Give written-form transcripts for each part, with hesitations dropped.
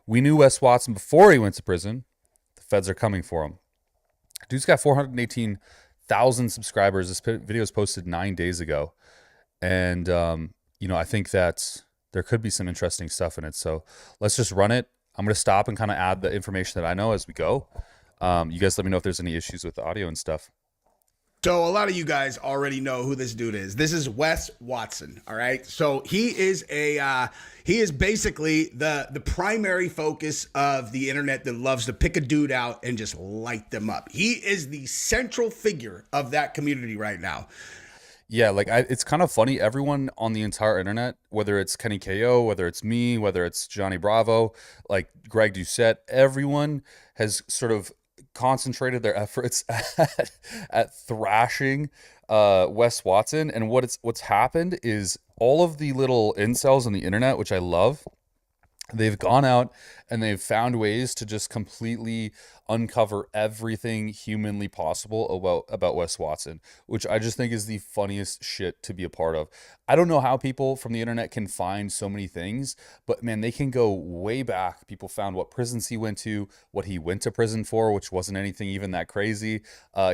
We knew Wes Watson before he went to prison. The feds are coming for him. Dude's got 418,000 subscribers. This video was posted 9 days ago. And, I think that there could be some interesting stuff in it. So let's just run it. I'm going to stop and kind of add the information that I know as we go. You guys let me know if there's any issues with the audio and stuff. So a lot of you guys already know who this dude is. This is Wes Watson, all right? So he is basically the primary focus of the internet that loves to pick a dude out and just light them up. He is the central figure of that community right now. Yeah, it's kind of funny. Everyone on the entire internet, whether it's Kenny KO, whether it's me, whether it's Johnny Bravo, like Greg Doucette, everyone has sort of concentrated their efforts at thrashing Wes Watson. And what's happened is all of the little incels on the internet, which I love, they've gone out and they've found ways to just completely uncover everything humanly possible about Wes Watson, which I just think is the funniest shit to be a part of. I don't know how people from the internet can find so many things, but man, they can go way back. People found what prisons he went to, what he went to prison for, which wasn't anything even that crazy.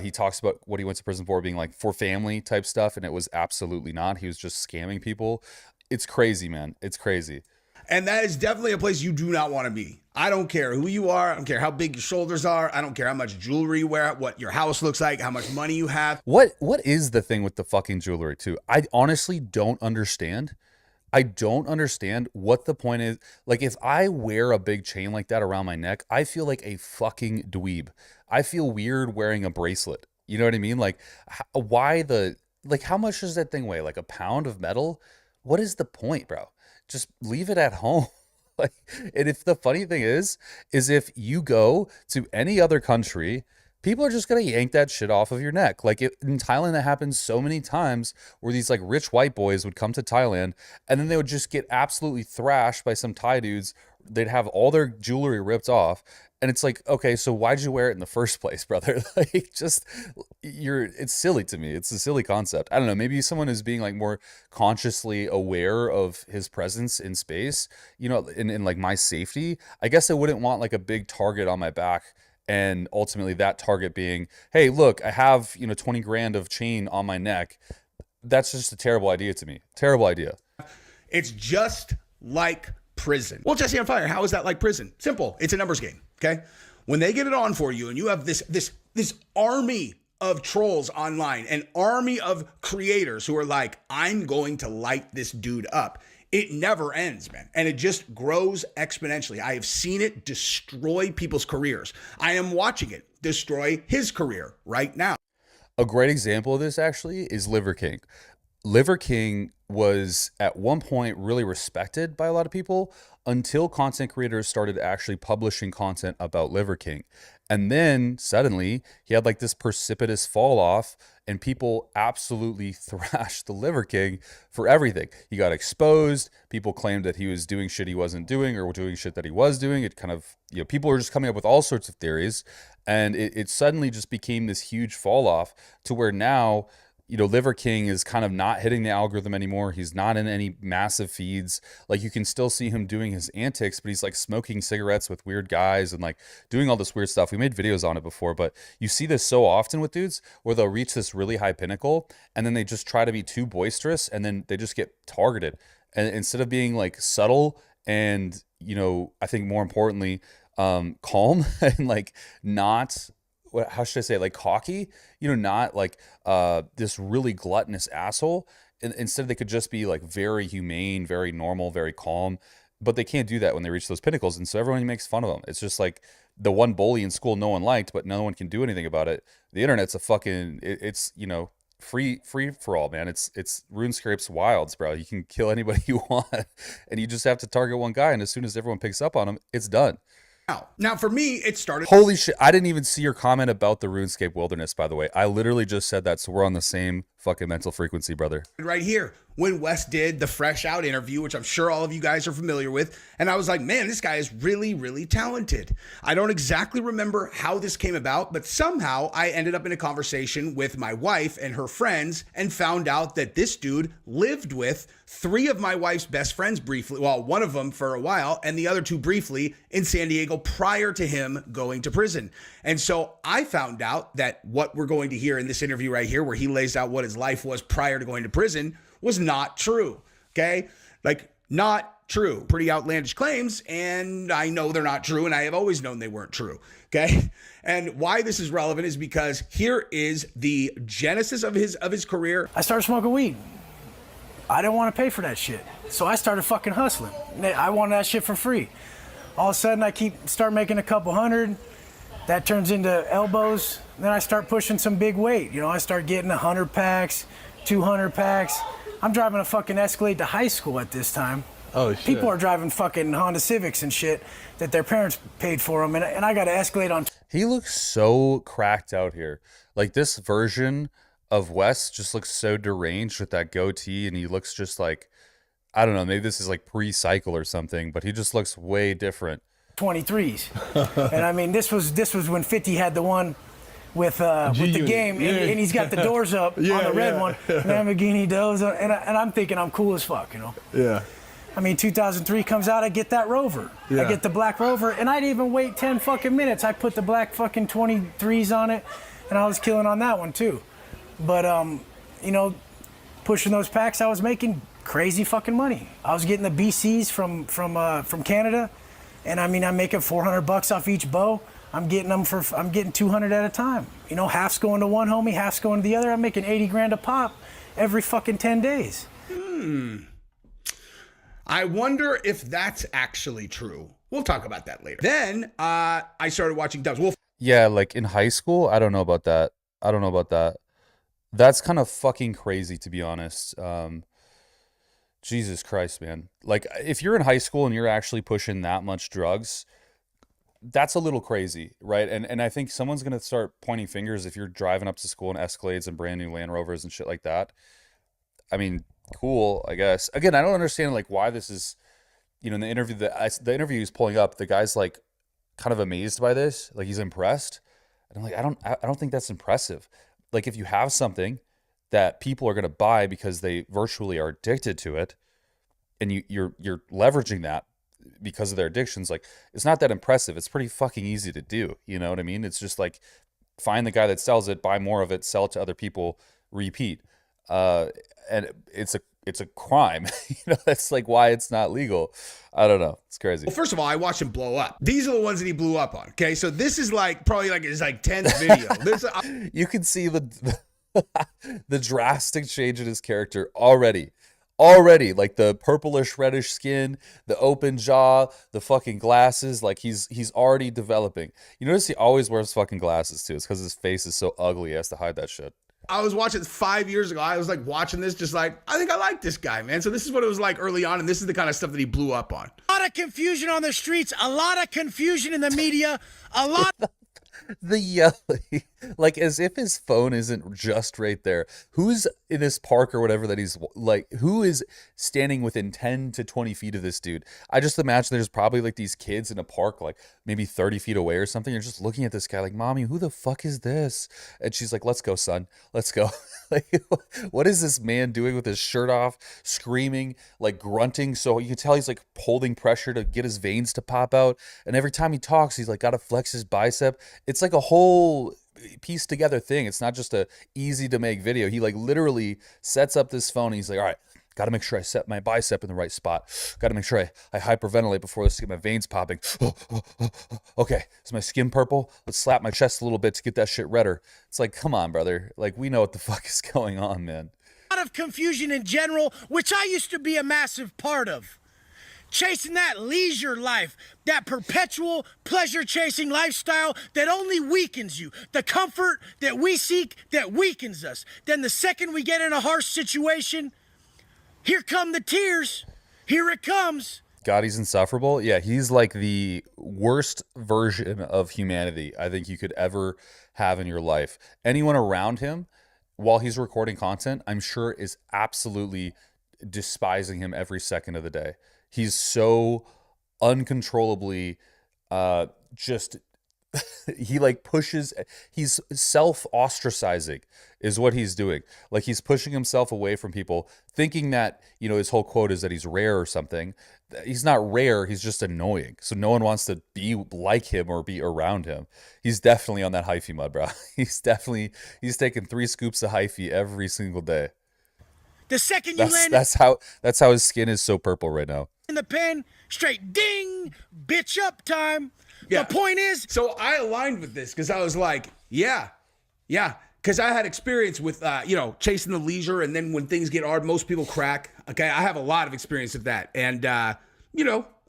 He talks about what he went to prison for being like for family type stuff, and it was absolutely not. He was just scamming people. It's crazy, man. It's crazy. And that is definitely a place you do not want to be. I don't care who you are. I don't care how big your shoulders are. I don't care how much jewelry you wear, what your house looks like, how much money you have. What is the thing with the fucking jewelry too? I honestly don't understand. I don't understand what the point is. Like, if I wear a big chain like that around my neck, I feel like a fucking dweeb. I feel weird wearing a bracelet. You know what I mean? Like, how much does that thing weigh? Like a pound of metal? What is the point, bro? Just leave it at home. And if the funny thing is if you go to any other country, people are just going to yank that shit off of your neck. In Thailand, that happens so many times where these like rich white boys would come to Thailand and then they would just get absolutely thrashed by some Thai dudes. They'd have all their jewelry ripped off. And it's like, okay, so why'd you wear it in the first place, brother? It's silly to me. It's a silly concept. I don't know. Maybe someone is being like more consciously aware of his presence in space, in like my safety. I guess I wouldn't want like a big target on my back. And ultimately that target being, hey, look, I have, 20 grand of chain on my neck. That's just a terrible idea to me. Terrible idea. It's just like prison. Well, Jesse on Fire, how is that like prison? Simple. It's a numbers game. Okay. When they get it on for you and you have this army of trolls online, an army of creators who are like, I'm going to light this dude up. It never ends, man. And it just grows exponentially. I have seen it destroy people's careers. I am watching it destroy his career right now. A great example of this actually is Liver King. Liver King was at one point really respected by a lot of people until content creators started actually publishing content about Liver King. And then suddenly he had like this precipitous fall off and people absolutely thrashed the Liver King for everything. He got exposed. People claimed that he was doing shit he wasn't doing or doing shit that he was doing. It kind of, people were just coming up with all sorts of theories. And it suddenly just became this huge fall off to where now, Liver King is kind of not hitting the algorithm anymore. He's not in any massive feeds. Like, you can still see him doing his antics, but he's like smoking cigarettes with weird guys and like doing all this weird stuff. We made videos on it before, but you see this so often with dudes where they'll reach this really high pinnacle and then they just try to be too boisterous and then they just get targeted. And instead of being like subtle and, I think more importantly, calm and like not, how should I say it? Like cocky, not like this really gluttonous asshole. And instead, they could just be like very humane, very normal, very calm. But they can't do that when they reach those pinnacles. And so everyone makes fun of them. It's just like the one bully in school no one liked, but no one can do anything about it. The internet's a fucking, it's free for all, man. It's RuneScape's wilds, bro. You can kill anybody you want, and you just have to target one guy. And as soon as everyone picks up on him, it's done. Now, for me, it started. Holy shit. I didn't even see your comment about the RuneScape wilderness, by the way. I literally just said that, so we're on the same fucking mental frequency, brother. Right here, when Wes did the Fresh Out interview, which I'm sure all of you guys are familiar with, and I was like, man, this guy is really, really talented. I don't exactly remember how this came about, but somehow I ended up in a conversation with my wife and her friends and found out that this dude lived with 3 of my wife's best friends briefly, well, one of them for a while, and the other 2 briefly in San Diego prior to him going to prison. And so I found out that what we're going to hear in this interview right here, where he lays out what his life was prior to going to prison, was not true. Okay? Like, not true. Pretty outlandish claims, and I know they're not true, and I have always known they weren't true. Okay? And why this is relevant is because here is the genesis of his career. I started smoking weed. I didn't want to pay for that shit. So I started fucking hustling. I wanted that shit for free. All of a sudden, I start making a couple hundred. That turns into elbows. Then I start pushing some big weight. You know, I start getting 100 packs, 200 packs. I'm driving a fucking Escalade to high school at this time. Oh, shit. People are driving fucking Honda Civics and shit that their parents paid for them. And I got an Escalade on. He looks so cracked out here. Like, this version of Wes just looks so deranged with that goatee, and he looks just like, I don't know, maybe this is like pre-cycle or something, but he just looks way different. 23s. And I mean, this was when 50 had the one with the game, and he's got the doors up on the red one, Lamborghini does, and I'm thinking I'm cool as fuck, you know? Yeah. I mean, 2003 comes out, I get that Rover. Yeah. I get the black Rover, and I didn't even wait 10 fucking minutes. I put the black fucking 23s on it, and I was killing on that one too. But, you know, pushing those packs, I was making crazy fucking money. I was getting the BCs from Canada, and I mean, I'm making $400 off each bow. I'm getting 200 at a time. You know, half's going to one homie, half's going to the other. I'm making 80 grand a pop every fucking 10 days. I wonder if that's actually true. We'll talk about that later. Then I started watching Dubs. Yeah, like in high school, I don't know about that. That's kind of fucking crazy, to be honest. Jesus Christ, man. Like, if you're in high school and you're actually pushing that much drugs, that's a little crazy, right? And I think someone's going to start pointing fingers if you're driving up to school in Escalades and brand new Land Rovers and shit like that. I mean, cool, I guess. Again, I don't understand, like, why this is, you know, in the interview, the interview he's pulling up, the guy's, like, kind of amazed by this. Like, he's impressed. And I'm like, I don't think that's impressive. Like, if you have something that people are going to buy because they virtually are addicted to it, and you're leveraging that because of their addictions, like, it's not that impressive. It's pretty fucking easy to do. You know what I mean? It's just like, find the guy that sells it, buy more of it, sell it to other people, repeat. And it's a crime. You know, that's like why it's not legal. I don't know. It's crazy. Well, first of all, I watched him blow up. These are the ones that he blew up on. Okay, so this is like probably like his 10th video. You can see the drastic change in his character already. Like the purplish reddish skin, the open jaw, the fucking glasses. Like he's already developing. You notice he always wears fucking glasses too. It's because his face is so ugly. He has to hide that shit. I was watching 5 years ago. I was like watching this, just like, I think I like this guy, man. So this is what it was like early on, and this is the kind of stuff that he blew up on. A lot of confusion on the streets, a lot of confusion in the media, a lot. The yelling, like as if his phone isn't just right there. Who's in this park or whatever that he's like, who is standing within 10 to 20 feet of this dude? I just imagine there's probably like these kids in a park, like maybe 30 feet away or something. You're just looking at this guy like, mommy, who the fuck is this? And she's like, let's go, son. Let's go. Like, what is this man doing with his shirt off, screaming, like grunting? So you can tell he's like holding pressure to get his veins to pop out. And every time he talks, he's like got to flex his bicep. It's like a whole piece together thing. It's not just a easy to make video. He like literally sets up this phone and he's like, all right, got to make sure I set my bicep in the right spot. Got to make sure I hyperventilate before this to get my veins popping. Okay, is my skin purple? Let's slap my chest a little bit to get that shit redder. It's like, come on, brother. Like, we know what the fuck is going on, man. A lot of confusion in general, which I used to be a massive part of. Chasing that leisure life, that perpetual pleasure-chasing lifestyle that only weakens you. The comfort that we seek that weakens us. Then the second we get in a harsh situation, here come the tears. Here it comes. God, he's insufferable. Yeah, he's like the worst version of humanity I think you could ever have in your life. Anyone around him while he's recording content, I'm sure is absolutely despising him every second of the day. He's so uncontrollably just he like pushes, he's self ostracizing is what he's doing. Like he's pushing himself away from people, thinking that, you know, his whole quote is that he's rare or something. He's not rare, he's just annoying, so no one wants to be like him or be around him. He's definitely on that hyphy mud, bro. He's taking 3 scoops of hyphy every single day. The second you land That's how his skin is so purple right now. in the pen, straight ding, bitch up time. Yeah. The point is, So I aligned with this because I was like, yeah. Because I had experience with, chasing the leisure. And then when things get hard, most people crack. Okay. I have a lot of experience with that. And,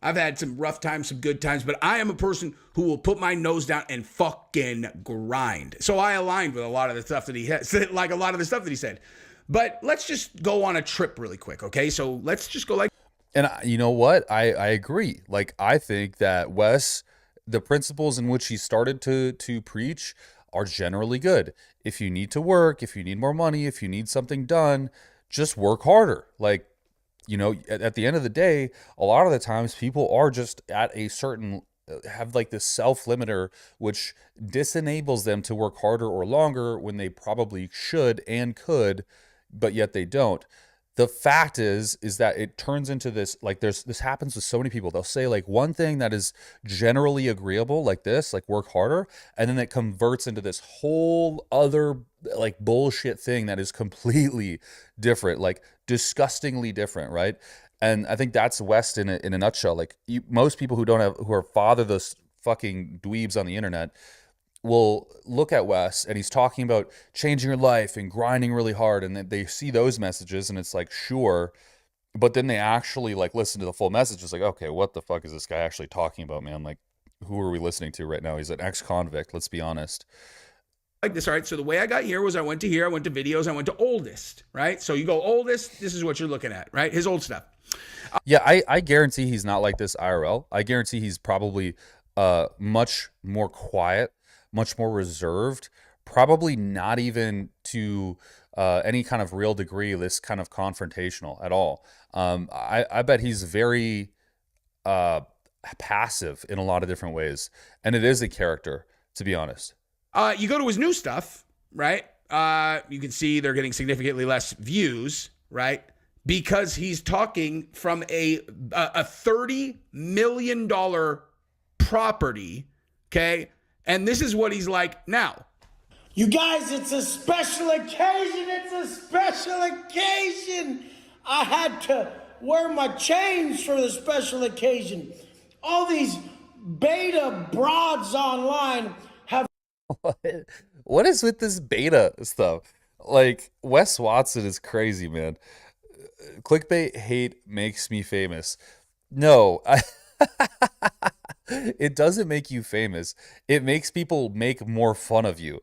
I've had some rough times, some good times, but I am a person who will put my nose down and fucking grind. So I aligned with a lot of the stuff that he said, like a lot of the stuff that he said. But let's just go on a trip really quick. Okay. So let's just go like. And you know what? I agree. Like, I think that Wes, the principles in which he started to preach are generally good. If you need to work, if you need more money, if you need something done, just work harder. Like, you know, at the end of the day, a lot of the times people are just at a certain, have like this self-limiter, which disenables them to work harder or longer when they probably should and could, but yet they don't. The fact is that it turns into this, like this happens with so many people. They'll say like one thing that is generally agreeable, like this, like work harder, and then it converts into this whole other like bullshit thing that is completely different, like disgustingly different, right? And I think that's West in a nutshell. Like most people who are fatherless fucking dweebs on the internet will look at Wes and he's talking about changing your life and grinding really hard, and then they see those messages and it's like, sure, but then they actually like listen to the full message. It's like, okay, what the fuck is this guy actually talking about, man? Like, who are we listening to right now? He's an ex-convict, let's be honest. Like this, all right? So the way I got here was I went to here, I went to videos, I went to oldest, right? So you go oldest, this is what you're looking at, right? His old stuff. Yeah, I guarantee he's not like this IRL. I guarantee he's probably much more quiet, much more reserved, probably not even to any kind of real degree this kind of confrontational at all. I bet he's very passive in a lot of different ways, and it is a character, to be honest. You go to his new stuff, right? You can see they're getting significantly less views, right? Because he's talking from a $30 million property, okay? And this is what he's like now. you guys, it's a special occasion. It's a special occasion. I had to wear my chains for the special occasion. All these beta broads online have. What is with this beta stuff? Like, Wes Watson is crazy, man. Clickbait hate makes me famous. No, it doesn't make you famous. It makes people make more fun of you.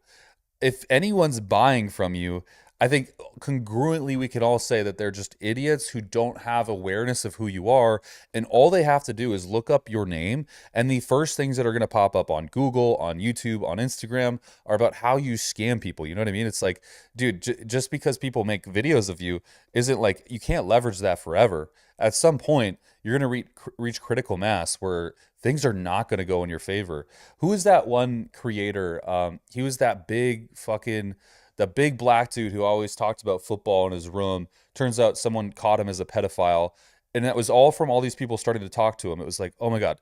If anyone's buying from you, I think congruently we can all say that they're just idiots who don't have awareness of who you are, and all they have to do is look up your name, and the first things that are going to pop up on Google, on YouTube, on Instagram are about how you scam people. You know what I mean? It's like, dude, just because people make videos of you isn't like, you can't leverage that forever. At some point, you're going to reach critical mass where things are not going to go in your favor. Who is that one creator? He was that big fucking... the big black dude who always talked about football in his room. Turns out someone caught him as a pedophile. And that was all from all these people starting to talk to him. It was like, oh my God,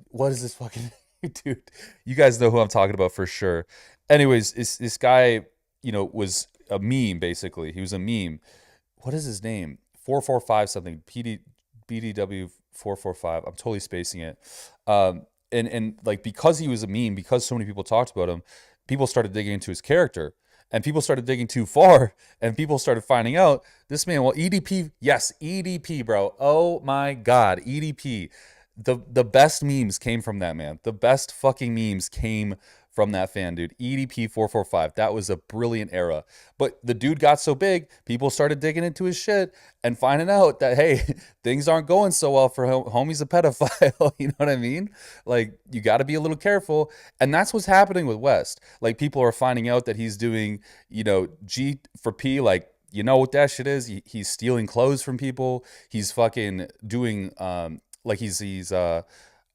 what is this fucking dude? You guys know who I'm talking about for sure. Anyways, this guy, was a meme, basically. He was a meme. What is his name? 445 something. BDW 445. I'm totally spacing it. And like, because he was a meme, because so many people talked about him, people started digging into his character. And people started digging too far, and people started finding out this man, well, EDP, yes, EDP, bro. Oh my God, EDP. The best memes came from that man. The best fucking memes came from that fan, dude. EDP 445. That was a brilliant era. But the dude got so big, people started digging into his shit and finding out that, hey, things aren't going so well for him. Homie's a pedophile. You know what I mean? Like, you got to be a little careful. And that's what's happening with West. Like, people are finding out that he's doing, G for P, like, you know what that shit is? He's stealing clothes from people. He's fucking doing, like, he's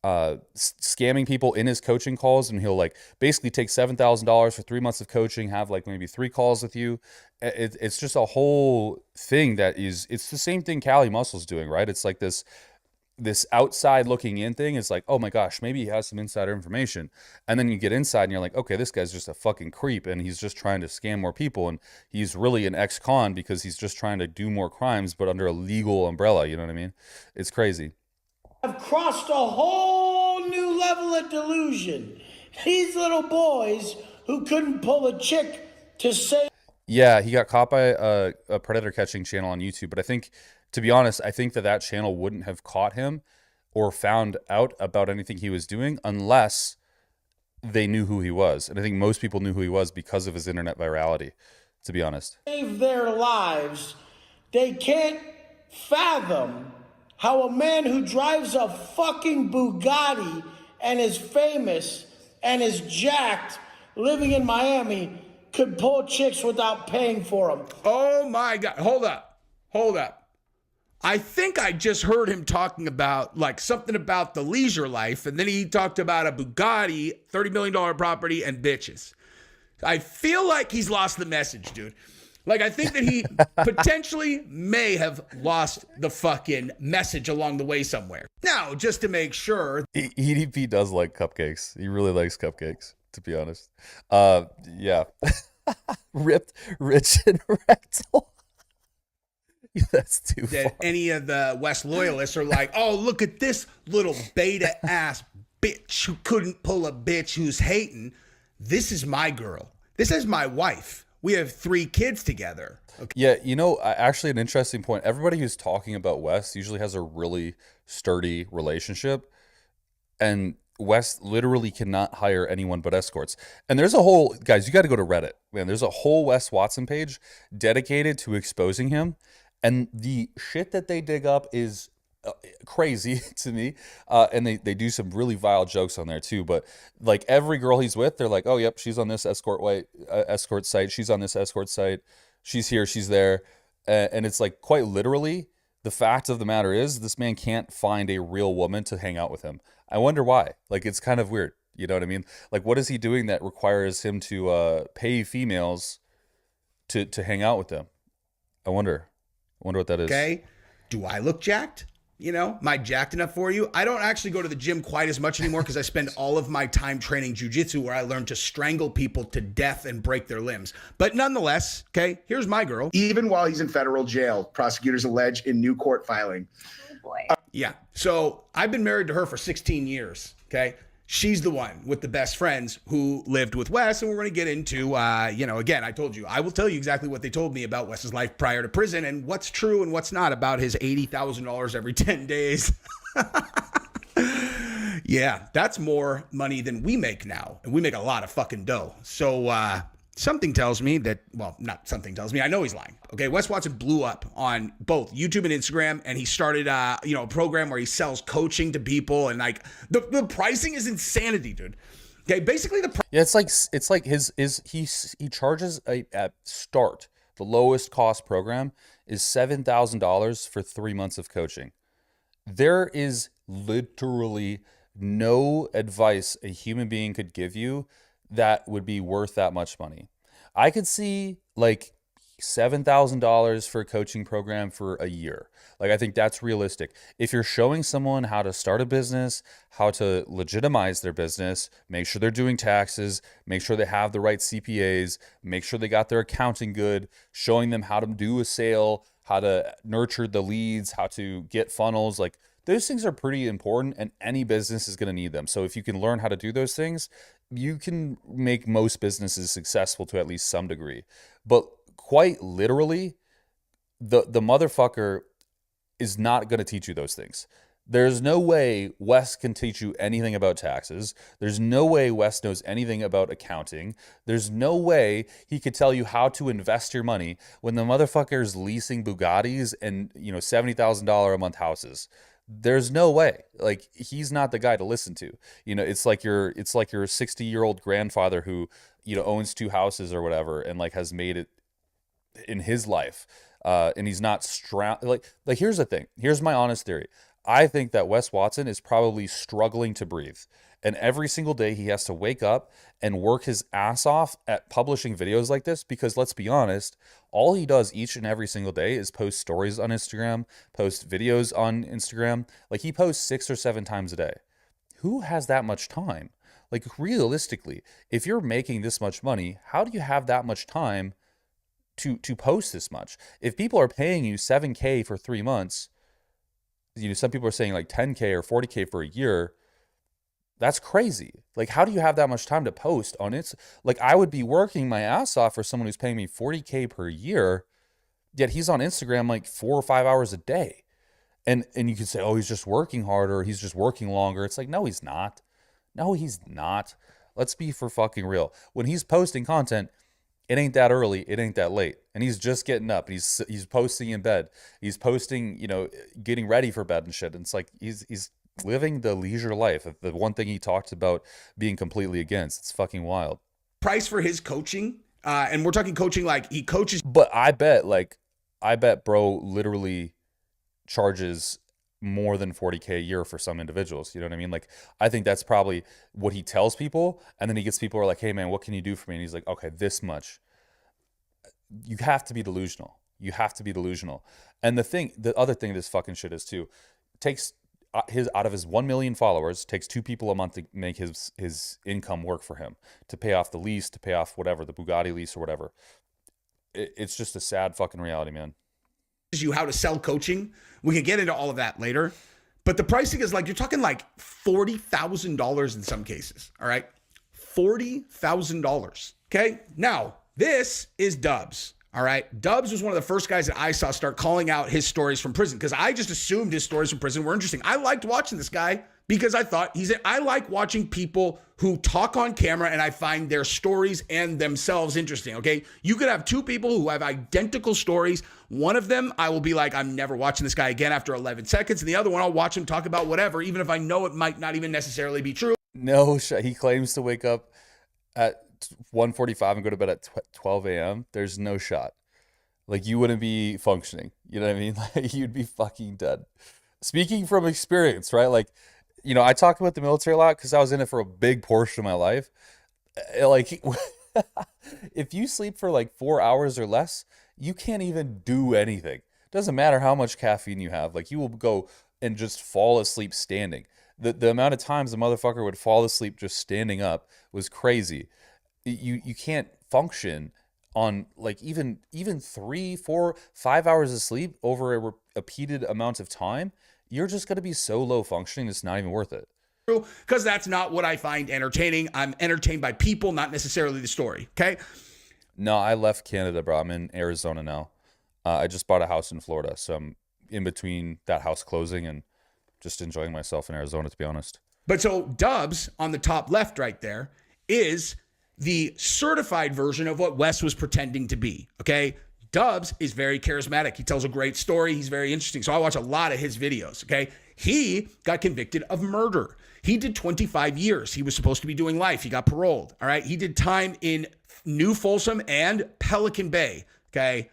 scamming people in his coaching calls, and he'll like basically take $7,000 for 3 months of coaching, have like maybe 3 calls with you. It's just a whole thing it's the same thing Cali Muscle's doing, right? It's like this outside looking in thing. It's like, oh my gosh, maybe he has some insider information. And then you get inside and you're like, okay, this guy's just a fucking creep and he's just trying to scam more people. And he's really an ex-con because he's just trying to do more crimes, but under a legal umbrella. You know what I mean? It's crazy. Have crossed a whole new level of delusion. These little boys who couldn't pull a chick to say. Yeah, he got caught by a predator catching channel on YouTube. But I think, to be honest, I think that channel wouldn't have caught him or found out about anything he was doing unless they knew who he was. And I think most people knew who he was because of his internet virality, to be honest. Save their lives. They can't fathom how a man who drives a fucking Bugatti and is famous and is jacked living in Miami could pull chicks without paying for them. Oh my God. Hold up. I think I just heard him talking about like something about the leisure life, and then he talked about a Bugatti, $30 million property, and bitches. I feel like he's lost the message, dude. Like, I think that he potentially may have lost the fucking message along the way somewhere. Now, just to make sure. EDP does like cupcakes. He really likes cupcakes, to be honest. Yeah. Ripped, rich, and rectal. That's too that far. Any of the West loyalists are like, oh, look at this little beta ass bitch who couldn't pull a bitch who's hating. This is my girl. This is my wife. We have 3 kids together. Okay. Yeah, actually an interesting point. Everybody who's talking about West usually has a really sturdy relationship. And West literally cannot hire anyone but escorts. And there's a whole, guys, you got to go to Reddit. Man, there's a whole Wes Watson page dedicated to exposing him. And the shit that they dig up is crazy to me. And they do some really vile jokes on there too. But like every girl he's with, they're like, oh, yep, she's on this escort site. She's on this escort site. She's here, she's there. And it's like quite literally, the fact of the matter is this man can't find a real woman to hang out with him. I wonder why. Like, it's kind of weird. You know what I mean? Like, what is he doing that requires him to pay females to hang out with them? I wonder what that is. Okay. Do I look jacked? Am I jacked enough for you? I don't actually go to the gym quite as much anymore because I spend all of my time training jujitsu, where I learn to strangle people to death and break their limbs. But nonetheless, okay, here's my girl. Even while he's in federal jail, prosecutors allege in new court filing. Oh boy. Yeah. So I've been married to her for 16 years. Okay. She's the one with the best friends who lived with Wes. And we're going to get into, again, I told you, I will tell you exactly what they told me about Wes's life prior to prison and what's true and what's not about his $80,000 every 10 days. Yeah, that's more money than we make now. And we make a lot of fucking dough. So, something tells me that, well, not something tells me, I know he's lying. Okay, Wes Watson blew up on both YouTube and Instagram, and he started, a program where he sells coaching to people, and like the pricing is insanity, dude. Okay, basically yeah, it's like he charges at start, the lowest cost program is $7,000 for 3 months of coaching. There is literally no advice a human being could give you that would be worth that much money. I could see like $7,000 for a coaching program for a year. Like, I think that's realistic. If you're showing someone how to start a business, how to legitimize their business, make sure they're doing taxes, make sure they have the right CPAs, make sure they got their accounting good, showing them how to do a sale, how to nurture the leads, how to get funnels, like those things are pretty important, and any business is going to need them. So if you can learn how to do those things, you can make most businesses successful to at least some degree. But quite literally, the motherfucker is not going to teach you those things. There's no way Wes can teach you anything about taxes. There's no way Wes knows anything about accounting. There's no way he could tell you how to invest your money when the motherfucker's leasing Bugattis and, $70,000 a month houses. There's no way. Like, he's not the guy to listen to. It's like your 60-year-old grandfather who, owns 2 houses or whatever and like has made it in his life. And he's not like here's the thing. Here's my honest theory. I think that Wes Watson is probably struggling to breathe. And every single day he has to wake up and work his ass off at publishing videos like this because, let's be honest, all he does each and every single day is post stories on Instagram, post videos on Instagram. Like, he posts 6 or 7 times a day. Who has that much time? Like, realistically, if you're making this much money, how do you have that much time to post this much? If people are paying you $7K for 3 months, some people are saying like $10K or $40K for a year. That's crazy. Like, how do you have that much time to post on it? Like, I would be working my ass off for someone who's paying me $40K per year, yet he's on Instagram like 4 or 5 hours a day. And you can say, oh, he's just working harder. He's just working longer. It's like, no, he's not. No, he's not. Let's be for fucking real. When he's posting content, it ain't that early, it ain't that late. And he's just getting up. He's posting in bed. He's posting, getting ready for bed and shit. And it's like he's living the leisure life. The one thing he talked about being completely against. It's fucking wild. Price for his coaching, and we're talking coaching like he coaches. But I bet bro literally charges more than 40K a year for some individuals. You know what I mean? Like, I think that's probably what he tells people. And then he gets people who are like, hey man, what can you do for me? And he's like, okay, this much. You have to be delusional. You have to be delusional. And the other thing this fucking shit is too, takes out of his 1 million followers, takes 2 people a month to make his income work for him, to pay off the lease, to pay off whatever, the Bugatti lease or whatever. It's just a sad fucking reality, man. You how to sell coaching. We can get into all of that later. But the pricing is like, you're talking like $40,000 in some cases. All right. $40,000. Okay. Now, this is Dubs. All right. Dubs was one of the first guys that I saw start calling out his stories from prison because I just assumed his stories from prison were interesting. I liked watching this guy because I thought I like watching people who talk on camera and I find their stories and themselves interesting. Okay. You could have 2 people who have identical stories. One of them, I will be like, I'm never watching this guy again after 11 seconds. And the other one, I'll watch him talk about whatever, even if I know it might not even necessarily be true. No, he claims to wake up at 1:45 and go to bed at 12 a.m. There's no shot. Like, you wouldn't be functioning. You know what I mean? Like, you'd be fucking dead. Speaking from experience, right? Like, I talk about the military a lot because I was in it for a big portion of my life. Like, if you sleep for like 4 hours or less, you can't even do anything. Doesn't matter how much caffeine you have. Like, you will go and just fall asleep standing. The amount of times the motherfucker would fall asleep just standing up was crazy. You can't function on like even 3, 4, 5 hours of sleep over a repeated amount of time. You're just going to be so low functioning, it's not even worth it. Because that's not what I find entertaining. I'm entertained by people, not necessarily the story. Okay. No, I left Canada, bro. I'm in Arizona now. I just bought a house in Florida, so I'm in between that house closing and just enjoying myself in Arizona, to be honest. But so Dubs on the top left right there is the certified version of what Wes was pretending to be. Okay. Dubs is very charismatic. He tells a great story. He's very interesting. So I watch a lot of his videos. Okay. He got convicted of murder. He did 25 years. He was supposed to be doing life. He got paroled. All right. He did time in New Folsom and Pelican Bay. Okay.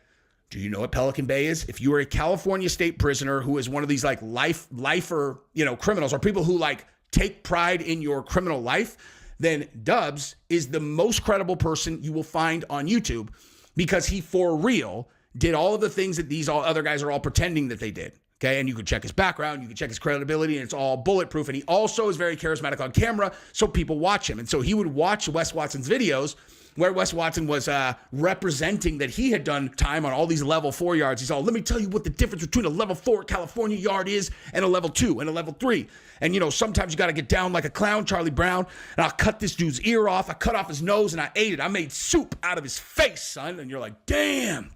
Do you know what Pelican Bay is? If you are a California state prisoner who is one of these like lifer, criminals or people who like take pride in your criminal life, then Dubs is the most credible person you will find on YouTube because he for real did all of the things that these all other guys are all pretending that they did. Okay. And you can check his background, you can check his credibility, and it's all bulletproof. And he also is very charismatic on camera. So people watch him. And so he would watch Wes Watson's videos where Wes Watson was representing that he had done time on all these level 4 yards. He's all, let me tell you what the difference between a level 4 California yard is and a level 2 and a level 3. And, sometimes you got to get down like a clown, Charlie Brown, and I'll cut this dude's ear off. I cut off his nose and I ate it. I made soup out of his face, son. And you're like, damn,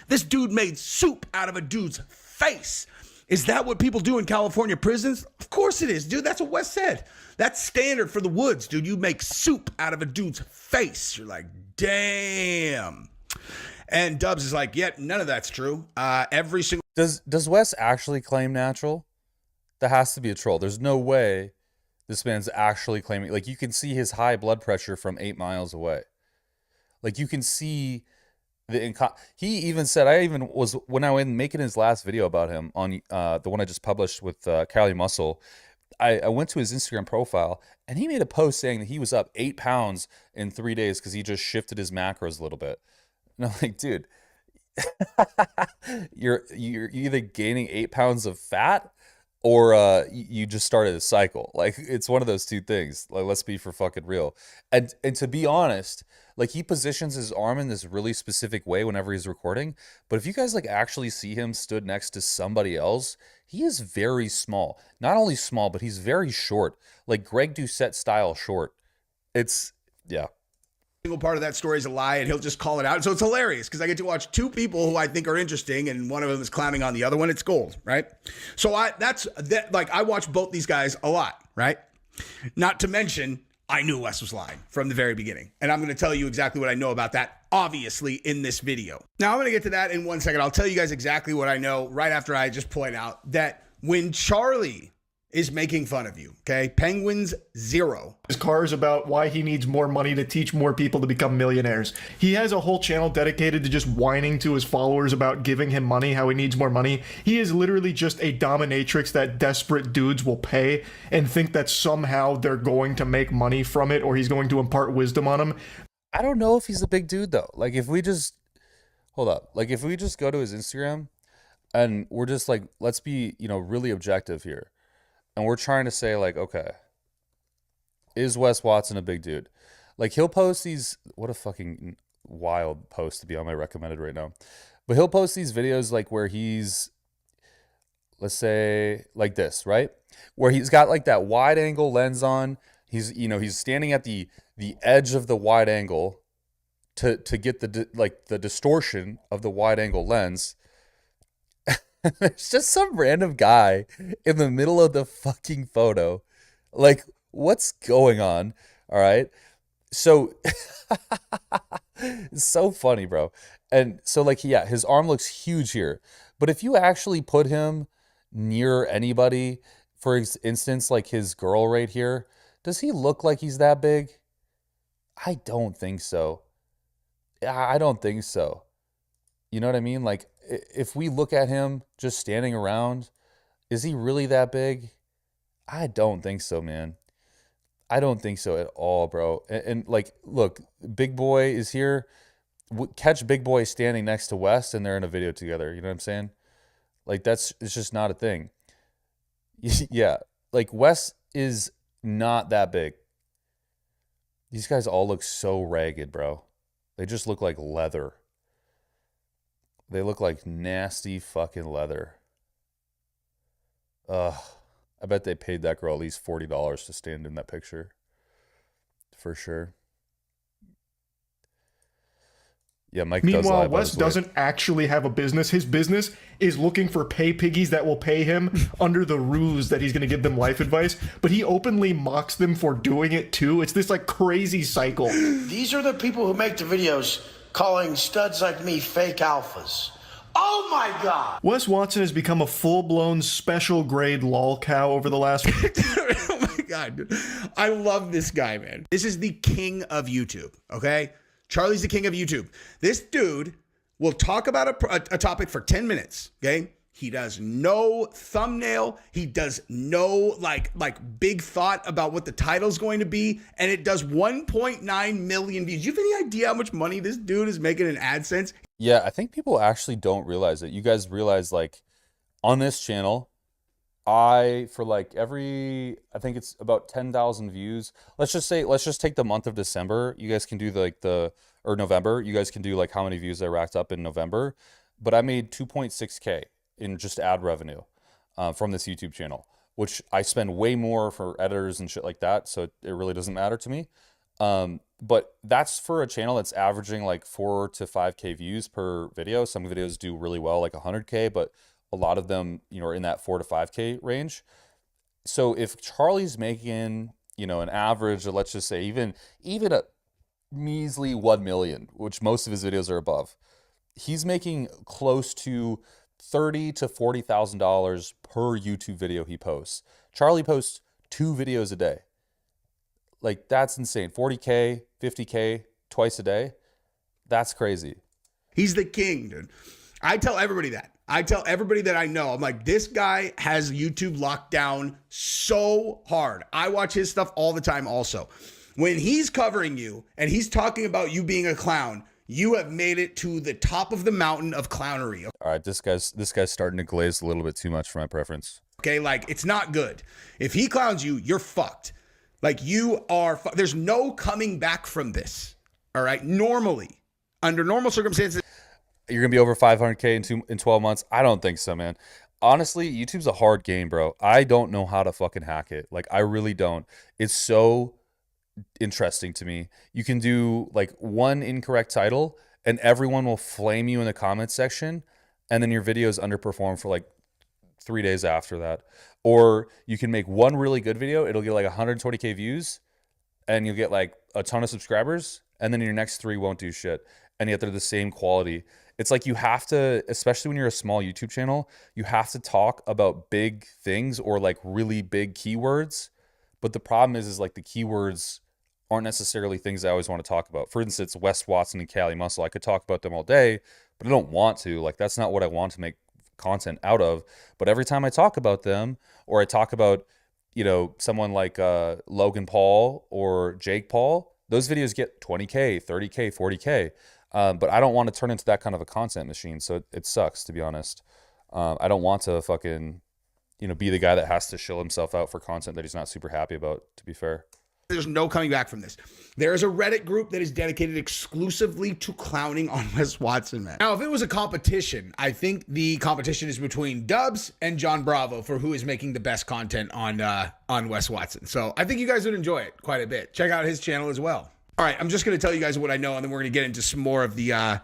this dude made soup out of a dude's face. Is that what people do in California prisons? Of course it is, dude. That's what Wes said. That's standard for the woods, dude. You make soup out of a dude's face. You're like, damn. And Dubs is like, yeah, none of that's true. Every single... Does Wes actually claim natural? That has to be a troll. There's no way this man's actually claiming. Like, you can see his high blood pressure from 8 miles away. Like, you can see he even said, I even was, when I went making his last video about him on the one I just published with Cali Muscle, I went to his Instagram profile and he made a post saying that he was up 8 pounds in 3 days because he just shifted his macros a little bit. And I'm like, dude, you're either gaining 8 pounds of fat or you just started a cycle. Like, it's one of those two things. Like, let's be for fucking real. And to be honest, like, he positions his arm in this really specific way whenever he's recording. But if you guys like actually see him stood next to somebody else, he is very small. Not only small, but he's very short. Like Greg Doucette style short. It's, yeah. Single part of that story is a lie, and he'll just call it out. So it's hilarious because I get to watch two people who I think are interesting, and one of them is clowning on the other one. It's gold, right? So I watch both these guys a lot, right? Not to mention, I knew Wes was lying from the very beginning, and I'm going to tell you exactly what I know about that, obviously, in this video. Now, I'm going to get to that in 1 second. I'll tell you guys exactly what I know right after I just point out that when Charlie is making fun of you, okay? Penguins 0. His car is about why he needs more money to teach more people to become millionaires. He has a whole channel dedicated to just whining to his followers about giving him money, how he needs more money. He is literally just a dominatrix that desperate dudes will pay and think that somehow they're going to make money from it or he's going to impart wisdom on them. I don't know if he's a big dude though. Like, if we just hold up, like if we just go to his Instagram and we're just like, let's be, really objective here. And we're trying to say, like, okay, is Wes Watson a big dude? Like, he'll post these, what a fucking wild post to be on my recommended right now. But he'll post these videos, like, where he's, let's say, like this, right? Where he's got, like, that wide angle lens on. He's, he's standing at the edge of the wide angle to get the distortion of the wide angle lens. There's just some random guy in the middle of the fucking photo. Like, what's going on? All right. So it's so funny, bro. And so, like, yeah, his arm looks huge here. But if you actually put him near anybody, for instance, like his girl right here, does he look like he's that big? I don't think so. I don't think so. You know what I mean? Like, if we look at him just standing around, is he really that big? I don't think so, man. I don't think so at all, bro. And like, look, Big Boy is here. Catch Big Boy standing next to West and they're in a video together. You know what I'm saying? Like, it's just not a thing. Yeah. Like, West is not that big. These guys all look so ragged, bro. They just look like leather. They look like nasty fucking leather. Ugh. I bet they paid that girl at least $40 to stand in that picture. For sure. Yeah, Mike does lie Meanwhile, about Wes his weight. doesn't actually have a business. His business is looking for pay piggies that will pay him under the ruse that he's going to give them life advice. But he openly mocks them for doing it too. It's this like crazy cycle. These are the people who make the videos calling studs like me fake alphas. Oh my God! Wes Watson has become a full-blown special grade lol cow over the last... Oh my God, dude. I love this guy, man. This is the king of YouTube, okay? Charlie's the king of YouTube. This dude will talk about a topic for 10 minutes, okay? He does no thumbnail. He does no like big thought about what the title's going to be. And it does 1.9 million views. You have any idea how much money this dude is making in AdSense? Yeah, I think people actually don't realize it. You guys realize, like, on this channel, I think it's about 10,000 views. Let's just take the month of December. You guys can do or November. You guys can do like how many views I racked up in November. But I made 2.6K in just ad revenue from this YouTube channel, which I spend way more for editors and shit like that. So it really doesn't matter to me. But that's for a channel that's averaging like 4 to 5K views per video. Some videos do really well, like 100K, but A lot of them, are in that 4 to 5K range. So if Charlie's making, an average, or let's just say even a measly 1 million, which most of his videos are above, he's making close to $30,000 to $40,000 per YouTube video he posts. Charlie posts 2 videos a day. Like, that's insane. 40K, 50K twice a day. That's crazy. He's the king, dude. I tell everybody that. I tell everybody that I know. I'm like, this guy has YouTube locked down so hard. I watch his stuff all the time also. When he's covering you and he's talking about you being a clown, you have made it to the top of the mountain of clownery. All right, this guy's starting to glaze a little bit too much for my preference. Okay, like, it's not good. If he clowns you, you're fucked. Like, you are, there's no coming back from this. All right, normally, under normal circumstances. You're going to be over 500K in 12 months? I don't think so, man. Honestly, YouTube's a hard game, bro. I don't know how to fucking hack it. Like, I really don't. It's so interesting to me. You can do like one incorrect title and everyone will flame you in the comments section, and then your videos underperform for like 3 days after that. Or you can make one really good video, it'll get like 120K views, and you'll get like a ton of subscribers, and then your next 3 won't do shit, and yet they're the same quality. It's like you have to, especially when you're a small YouTube channel, you have to talk about big things or like really big keywords. But the problem is like the keywords aren't necessarily things I always want to talk about. For instance, Wes Watson and Cali Muscle, I could talk about them all day, but I don't want to. Like, that's not what I want to make content out of. But every time I talk about them, or I talk about, someone like Logan Paul or Jake Paul, those videos get 20K, 30K, 40K. But I don't want to turn into that kind of a content machine. So it sucks, to be honest. I don't want to fucking, be the guy that has to shill himself out for content that he's not super happy about, to be fair. There's no coming back from this. There is a Reddit group that is dedicated exclusively to clowning on Wes Watson, man. Now, if it was a competition, I think the competition is between Dubs and John Bravo for who is making the best content on Wes Watson. So I think you guys would enjoy it quite a bit. Check out his channel as well. All right, I'm just going to tell you guys what I know, and then we're going to get into some more of the,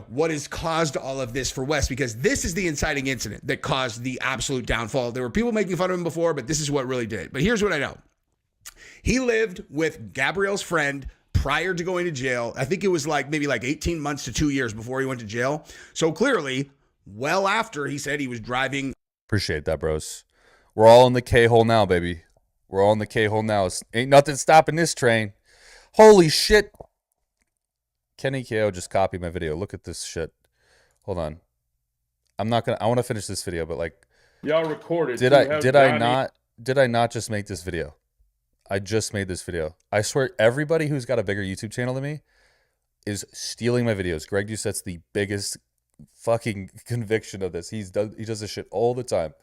what has caused all of this for Wes, because this is the inciting incident that caused the absolute downfall. There were people making fun of him before, but this is what really did it. But here's what I know. He lived with Gabrielle's friend prior to going to jail. I think it was maybe 18 months to 2 years before he went to jail. So clearly, well after he said he was driving. Appreciate that, bros. We're all in the K-hole now, baby. We're all in the K-hole now. Ain't nothing stopping this train. Holy shit. Kenny KO just copied my video. Look at this shit. Hold on. I want to finish this video, but y'all recorded. Did I not just make this video? I just made this video. I swear everybody who's got a bigger YouTube channel than me is stealing my videos. Greg Doucette's the biggest fucking conviction of this. He does this shit all the time.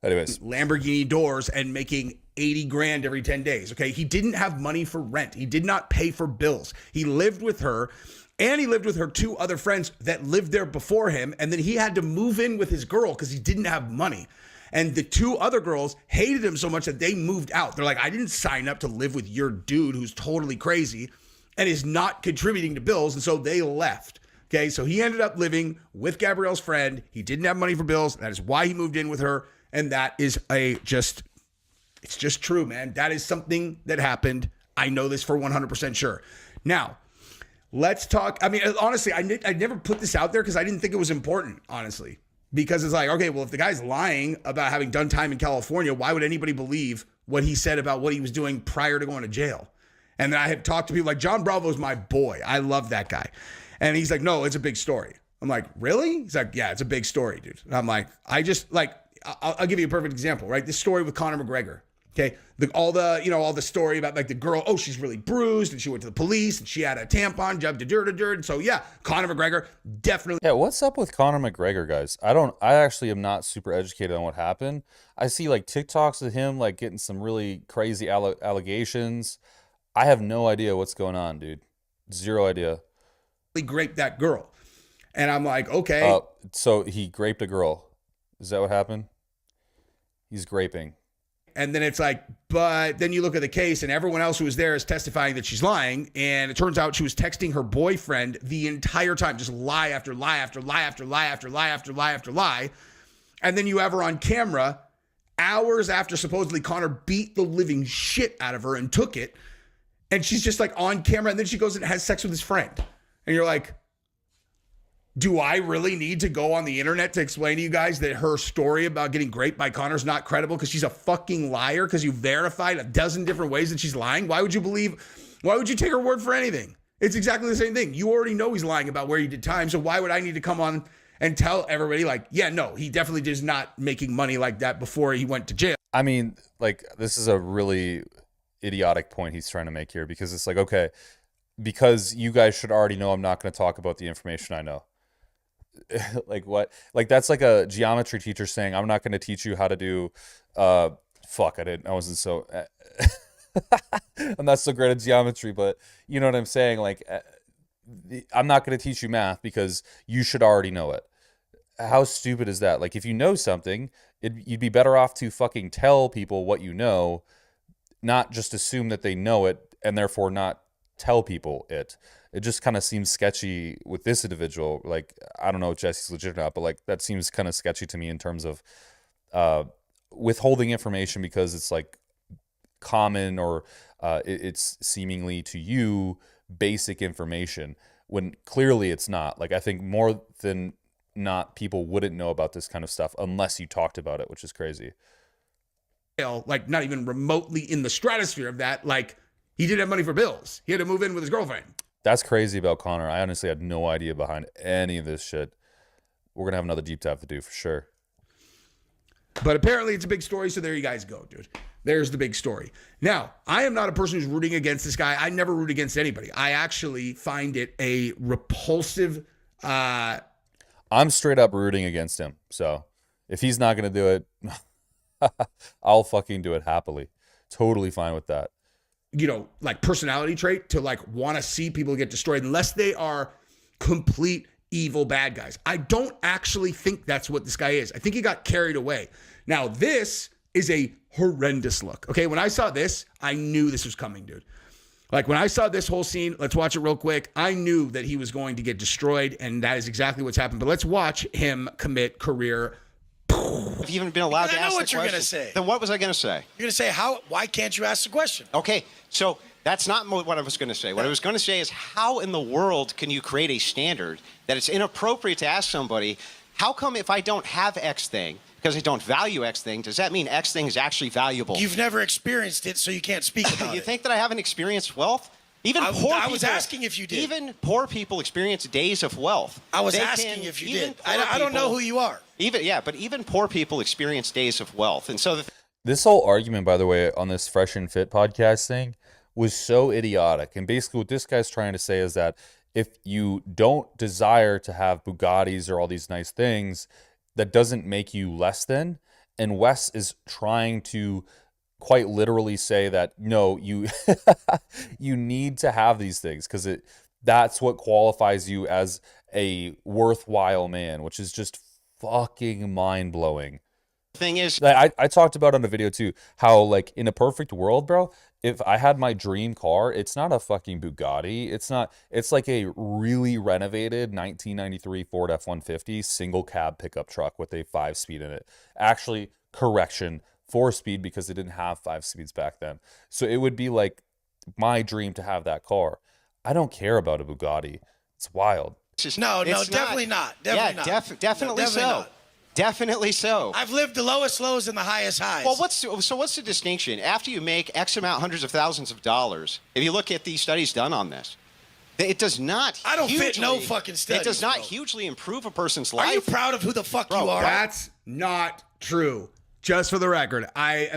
Anyways, Lamborghini doors and making 80 grand every 10 days. Okay. He didn't have money for rent. He did not pay for bills. He lived with her, and he lived with her 2 other friends that lived there before him. And then he had to move in with his girl because he didn't have money. And the 2 other girls hated him so much that they moved out. They're like, I didn't sign up to live with your dude who's totally crazy and is not contributing to bills. And so they left. Okay. So he ended up living with Gabrielle's friend. He didn't have money for bills. That is why he moved in with her. And that is it's just true, man. That is something that happened. I know this for 100% sure. Now, let's talk. I mean, honestly, I never put this out there because I didn't think it was important, honestly. Because it's like, okay, well, if the guy's lying about having done time in California, why would anybody believe what he said about what he was doing prior to going to jail? And then I had talked to people like John Bravo's my boy. I love that guy. And he's like, no, it's a big story. I'm like, really? He's like, yeah, it's a big story, dude. And I'm like, I'll give you a perfect example, right? This story with Conor McGregor. Okay. All the story about the girl, oh, she's really bruised and she went to the police and she had a tampon, and so yeah, Conor McGregor definitely. Yeah, what's up with Conor McGregor, guys? I actually am not super educated on what happened. I see TikToks of him getting some really crazy allegations. I have no idea what's going on, dude. Zero idea. He raped that girl. And I'm like, okay. So he raped a girl. Is that what happened? He's graping. And then it's like, but then you look at the case and everyone else who was there is testifying that she's lying. And it turns out she was texting her boyfriend the entire time, just lie after lie after lie after lie after lie after lie after lie. And then you have her on camera hours after supposedly Connor beat the living shit out of her and took it. And she's just like on camera. And then she goes and has sex with his friend. And you're like, do I really need to go on the internet to explain to you guys that her story about getting raped by Connor is not credible because she's a fucking liar because you verified a dozen different ways that she's lying? Why would you take her word for anything? It's exactly the same thing. You already know he's lying about where he did time. So why would I need to come on and tell everybody like, yeah, no, he definitely is not making money like that before he went to jail? I mean, like, this is a really idiotic point he's trying to make here, because it's like, okay, because you guys should already know I'm not going to talk about the information I know. Like, what? Like, that's like a geometry teacher saying, I'm not going to teach you how to do, I wasn't so, I'm not so great at geometry, but you know what I'm saying? Like, I'm not going to teach you math because you should already know it. How stupid is that? Like, if you know something, you'd be better off to fucking tell people what you know, not just assume that they know it and therefore not tell people it. It just kind of seems sketchy with this individual. Like, I don't know if Jesse's legit or not, but like, that seems kind of sketchy to me in terms of withholding information because it's like common or it's seemingly to you basic information when clearly it's not. Like, I think more than not, people wouldn't know about this kind of stuff unless you talked about it, which is crazy. Like, not even remotely in the stratosphere of that. Like, he didn't have money for bills. He had to move in with his girlfriend. That's crazy about Connor. I honestly had no idea behind any of this shit. We're going to have another deep dive to do for sure. But apparently it's a big story, so there you guys go, dude. There's the big story. Now, I am not a person who's rooting against this guy. I never root against anybody. I actually find it a repulsive... I'm straight up rooting against him. So if he's not going to do it, I'll fucking do it happily. Totally fine with that. You know, like personality trait to like want to see people get destroyed unless they are complete evil bad guys. I don't actually think that's what this guy is. I think he got carried away. Now, this is a horrendous look. Okay, when I saw this, I knew this was coming, dude. Like, when I saw this whole scene, let's watch it real quick. I knew that he was going to get destroyed, and that is exactly what's happened. But let's watch him commit career. Have you even been allowed to ask the question? I know what you're going to say. Then what was I going to say? You're going to say, why can't you ask the question? Okay, so that's not what I was going to say. What I was going to say is, how in the world can you create a standard that it's inappropriate to ask somebody, how come if I don't have X thing, because I don't value X thing, does that mean X thing is actually valuable? You've never experienced it, so you can't speak about it. You think that I haven't experienced wealth? Even poor people. I was asking if you did. Even poor people experience days of wealth. I was asking if you did. I don't know who you are. But even poor people experience days of wealth. And so this whole argument, by the way, on this Fresh and Fit podcast thing was so idiotic. And basically what this guy's trying to say is that if you don't desire to have Bugattis or all these nice things, that doesn't make you less than. And Wes is trying to quite literally say that, no, you you need to have these things because that's what qualifies you as a worthwhile man, which is just fucking mind-blowing. Thing is, I talked about on a video too how, like, in a perfect world, bro, if I had my dream car, it's not a fucking Bugatti. It's like a really renovated 1993 Ford F-150 single cab pickup truck with a 5-speed in it. Actually, correction, 4-speed, because they didn't have 5 speeds back then. So it would be like my dream to have that car. I don't care about a Bugatti. It's wild. No, definitely not. Definitely not. Definitely so. Not. Definitely so. I've lived the lowest lows and the highest highs. Well, what's the distinction? After you make X amount, hundreds of thousands of dollars, if you look at these studies done on this, it does not. I don't fit no fucking studies. It does not hugely improve a person's life. Are you proud of who the fuck you are? That's not true. Just for the record, I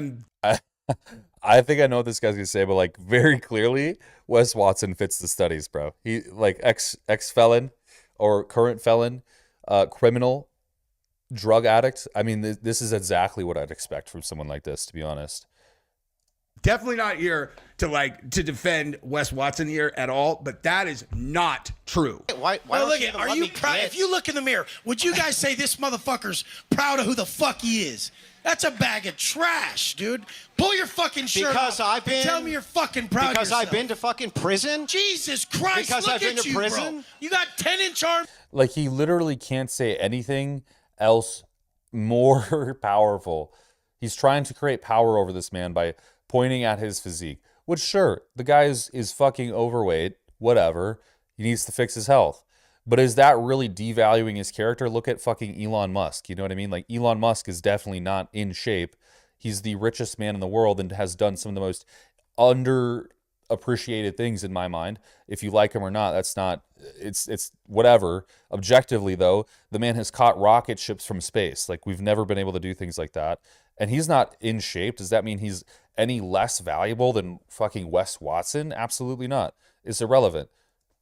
I think I know what this guy's gonna say, but like very clearly, Wes Watson fits the studies, bro. He like ex felon or current felon, criminal, drug addict. I mean, this is exactly what I'd expect from someone like this, to be honest. Definitely not here to defend Wes Watson here at all, but that is not true. Why look at, are you proud? If you look in the mirror, would you guys say this motherfucker's proud of who the fuck he is? That's a bag of trash, dude. Pull your fucking shirt off and tell me you're fucking proud of yourself. Because I've been to fucking prison? Jesus Christ, because look I've been at to you, prison? bro. You got 10-inch arms. Like, he literally can't say anything else more powerful. He's trying to create power over this man by pointing at his physique, which sure, the guy is fucking overweight, whatever. He needs to fix his health. But is that really devaluing his character? Look at fucking Elon Musk. You know what I mean? Like, Elon Musk is definitely not in shape. He's the richest man in the world and has done some of the most underappreciated things in my mind. If you like him or not, that's not, it's whatever. Objectively, though, the man has caught rocket ships from space. Like, we've never been able to do things like that. And he's not in shape. Does that mean he's any less valuable than fucking Wes Watson? Absolutely not. It's irrelevant.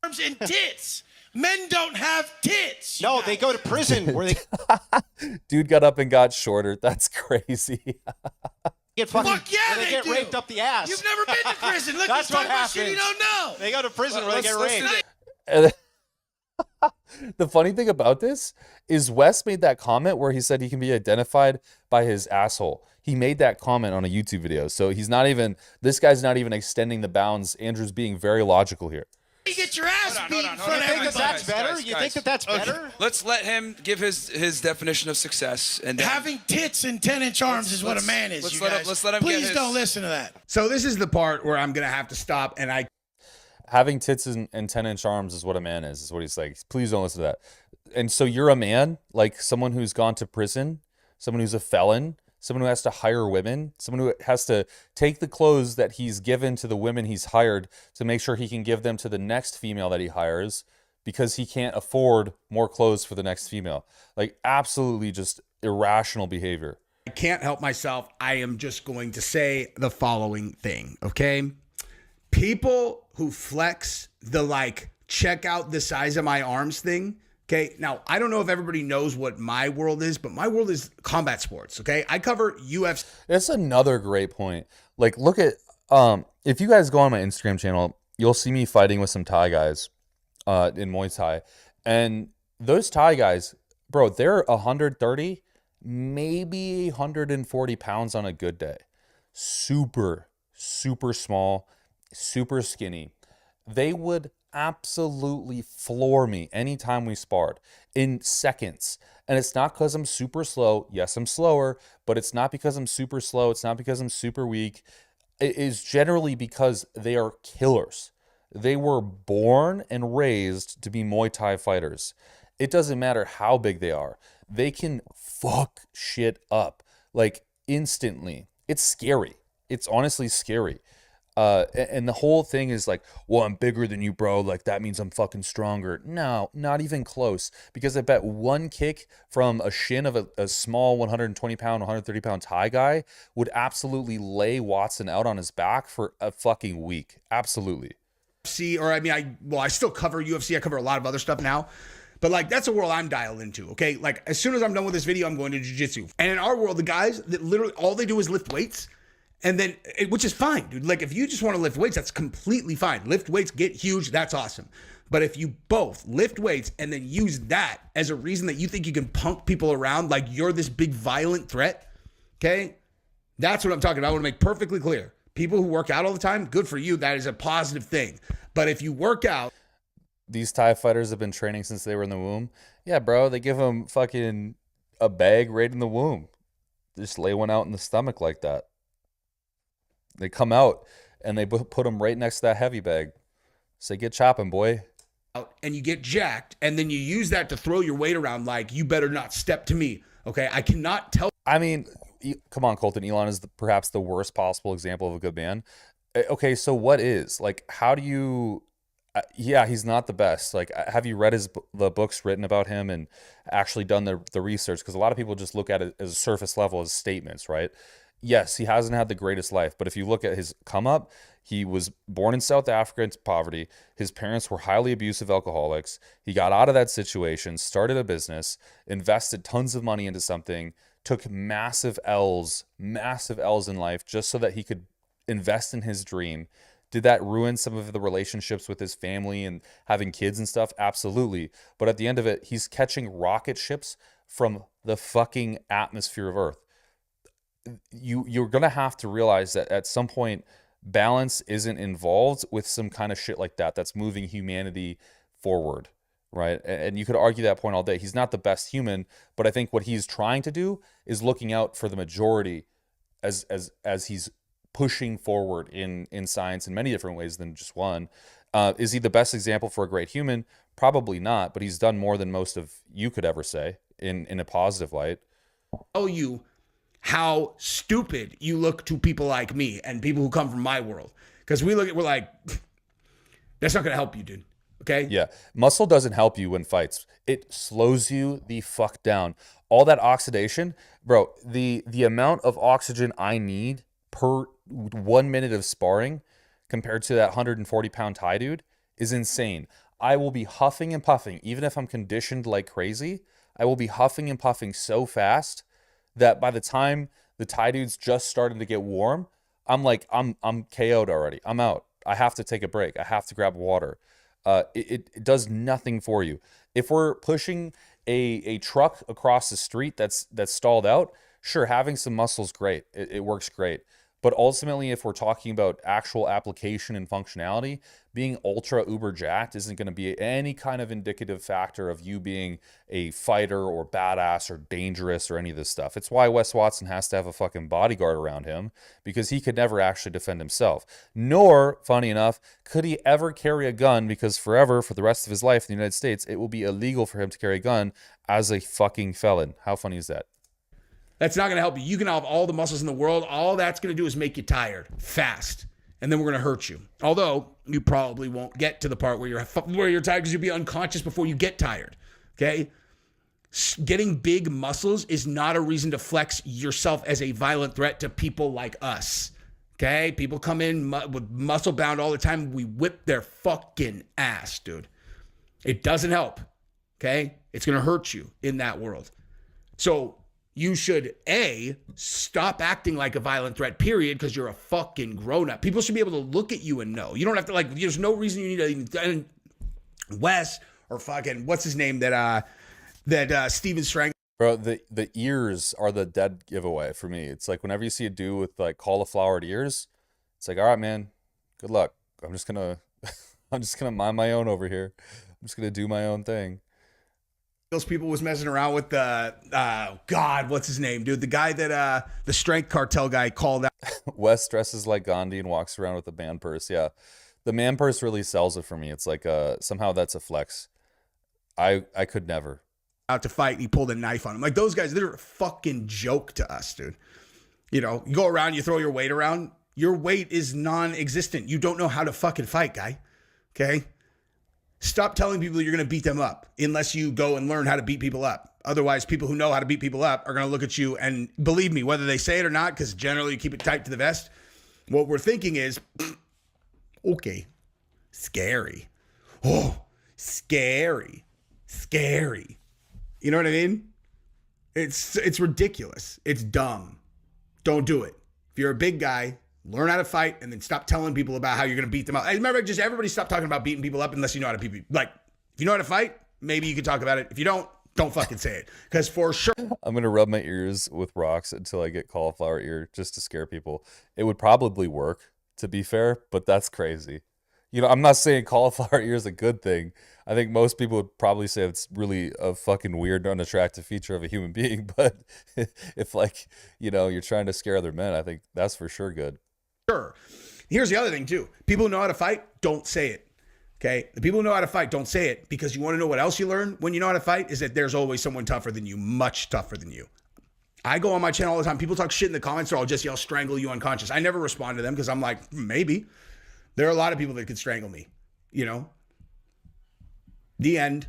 Arms and tits. Men don't have tits. No, they go to prison where they Dude got up and got shorter. That's crazy. get fucking Fuck yeah, where they get do. raped up the ass. You've never been to prison. Look, That's you're what talking about shit you happens. don't know. They go to prison where they get raped. And the funny thing about this is Wes made that comment where he said he can be identified by his asshole. He made that comment on a YouTube video. So he's not even, this guy's not even extending the bounds. Andrew's being very logical here. You get your ass beat in front of You think that everybody. that's better? You think that that's better? Let's let him give his definition of success. And then, Having tits and 10-inch arms is what a man is, you guys. let's let him Please get his- don't listen to that. So this is the part where I'm gonna have to stop, and I Having tits and 10-inch arms is what a man is what he's like. Please don't listen to that. And so you're a man, like someone who's gone to prison, someone who's a felon, someone who has to hire women, someone who has to take the clothes that he's given to the women he's hired to make sure he can give them to the next female that he hires because he can't afford more clothes for the next female. Like, absolutely just irrational behavior. can't help myself. I am just going to say the following thing, okay? People who flex the like, check out the size of my arms thing, okay? Now, I don't know if everybody knows what my world is, but my world is combat sports, okay? I cover UFC. That's another great point. Like, look at, if you guys go on my Instagram channel, you'll see me fighting with some Thai guys in Muay Thai. And those Thai guys, bro, they're 130, maybe 140 pounds on a good day. Super, super small, super skinny. They would absolutely floor me anytime we sparred in seconds. And it's not because I'm super slow. Yes, I'm slower, but it's not because I'm super slow. It's not because I'm super weak. It is generally because they are killers. They were born and raised to be Muay Thai fighters. It doesn't matter how big they are. They can fuck shit up like instantly. It's scary. It's honestly scary. And the whole thing is like, well, I'm bigger than you, bro. Like, that means I'm fucking stronger. No, not even close. Because I bet one kick from a shin of a small 120 pound, 130 pound Thai guy would absolutely lay Watson out on his back for a fucking week. Absolutely. Or I mean, I still cover UFC. I cover a lot of other stuff now. But like, that's a world I'm dialed into, okay? Like, as soon as I'm done with this video, I'm going to jiu-jitsu. And in our world, the guys that literally all they do is lift weights. And then, which is fine, dude. Like, if you just want to lift weights, that's completely fine. Lift weights, get huge, that's awesome. But if you both lift weights and then use that as a reason that you think you can punk people around like you're this big violent threat, okay? That's what I'm talking about. I want to make perfectly clear. People who work out all the time, good for you. That is a positive thing. But if you work out, these Thai fighters have been training since they were in the womb. Yeah, bro, they give them fucking a bag right in the womb. They just lay one out in the stomach like that. They come out and they put them right next to that heavy bag. Say, get chopping, boy. and you get jacked, and then you use that to throw your weight around like, you better not step to me, okay? I cannot tell. I mean, come on, Kolton. Elon is perhaps the worst possible example of a good man. Okay, so what is? Like, how do you... yeah, he's not the best. Like, have you read the books written about him and actually done the research? Because a lot of people just look at it as surface level, as statements, right? Yes, he hasn't had the greatest life, but if you look at his come up, he was born in South Africa into poverty. His parents were highly abusive alcoholics. He got out of that situation, started a business, invested tons of money into something, took massive L's in life just so that he could invest in his dream. Did that ruin some of the relationships with his family and having kids and stuff? Absolutely. But at the end of it, he's catching rocket ships from the fucking atmosphere of Earth. You're going to have to realize that at some point, balance isn't involved with some kind of shit like that that's moving humanity forward. right? And you could argue that point all day. He's not the best human, but I think what he's trying to do is looking out for the majority as he's pushing forward in science in many different ways than just one. Is he the best example for a great human? Probably not, but he's done more than most of you could ever say in a positive light. Tell you how stupid you look to people like me and people who come from my world. Because we're like, that's not going to help you, dude. Okay? Yeah. Muscle doesn't help you win fights. It slows you the fuck down. All that oxidation, bro, the amount of oxygen I need per 1 minute of sparring compared to that 140-pound Thai dude is insane. I will be huffing and puffing, even if I'm conditioned like crazy. I will be huffing and puffing so fast that by the time the Thai dude's just starting to get warm, I'm like, I'm KO'd already. I'm out. I have to take a break. I have to grab water. It does nothing for you. If we're pushing a truck across the street that's stalled out, sure, having some muscle's great. It works great. But ultimately, if we're talking about actual application and functionality, being ultra uber jacked isn't going to be any kind of indicative factor of you being a fighter or badass or dangerous or any of this stuff. It's why Wes Watson has to have a fucking bodyguard around him, because he could never actually defend himself. Nor, funny enough, could he ever carry a gun, because forever, for the rest of his life in the United States, it will be illegal for him to carry a gun as a fucking felon. How funny is that? That's not going to help you. You can have all the muscles in the world. All that's going to do is make you tired fast. And then we're going to hurt you. Although you probably won't get to the part where you're tired, because you'll be unconscious before you get tired. Okay? Getting big muscles is not a reason to flex yourself as a violent threat to people like us. Okay? People come in with muscle bound all the time. We whip their fucking ass, dude. It doesn't help. Okay? It's going to hurt you in that world. So you should, A, stop acting like a violent threat, period, because you're a fucking grown-up. People should be able to look at you and know. You don't have to, like, there's no reason you need to, Wes, or fucking, what's his name, that Steven Strang. Bro, the ears are the dead giveaway for me. It's like whenever you see a dude with like cauliflowered ears, it's like, all right, man, good luck. I'm just gonna mind my own over here. I'm just gonna do my own thing. Those people was messing around with the God, what's his name, dude? The guy that the strength cartel guy called out. Wes dresses like Gandhi and walks around with a man purse. Yeah, the man purse really sells it for me. It's like somehow that's a flex. I could never. Out to fight, and he pulled a knife on him. Like, those guys, they're a fucking joke to us, dude. You know, you go around, you throw your weight around. Your weight is non-existent. You don't know how to fucking fight, guy. Okay? Stop telling people you're going to beat them up unless you go and learn how to beat people up. Otherwise, people who know how to beat people up are going to look at you, and believe me, whether they say it or not, because generally you keep it tight to the vest, what we're thinking is, okay, scary. Oh, scary. Scary. You know what I mean? It's ridiculous. It's dumb. Don't do it. If you're a big guy, learn how to fight, and then stop telling people about how you're going to beat them up. I remember, just everybody stop talking about beating people up unless you know how to beat people. Like, if you know how to fight, maybe you can talk about it. If you don't fucking say it. Because for sure. I'm going to rub my ears with rocks until I get cauliflower ear just to scare people. It would probably work, to be fair, but that's crazy. You know, I'm not saying cauliflower ear is a good thing. I think most people would probably say it's really a fucking weird, unattractive feature of a human being. But if, like, you know, you're trying to scare other men, I think that's for sure good. Sure. Here's the other thing, too. People who know how to fight, don't say it. Okay? The people who know how to fight, don't say it, because you want to know what else you learn when you know how to fight is that there's always someone tougher than you, much tougher than you. I go on my channel all the time. People talk shit in the comments, or I'll just yell, strangle you unconscious. I never respond to them because I'm like, maybe. There are a lot of people that could strangle me, you know? The end.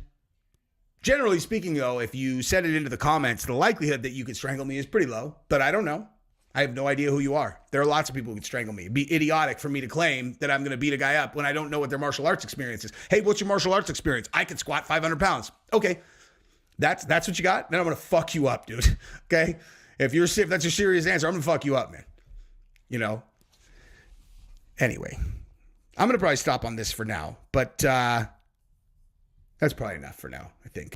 Generally speaking, though, if you set it into the comments, the likelihood that you could strangle me is pretty low, but I don't know. I have no idea who you are. There are lots of people who could strangle me. It'd be idiotic for me to claim that I'm going to beat a guy up when I don't know what their martial arts experience is. Hey, what's your martial arts experience? I could squat 500 pounds. Okay. That's what you got? Then I'm going to fuck you up, dude. Okay? If that's a serious answer, I'm going to fuck you up, man. You know? Anyway. I'm going to probably stop on this for now, but that's probably enough for now, I think.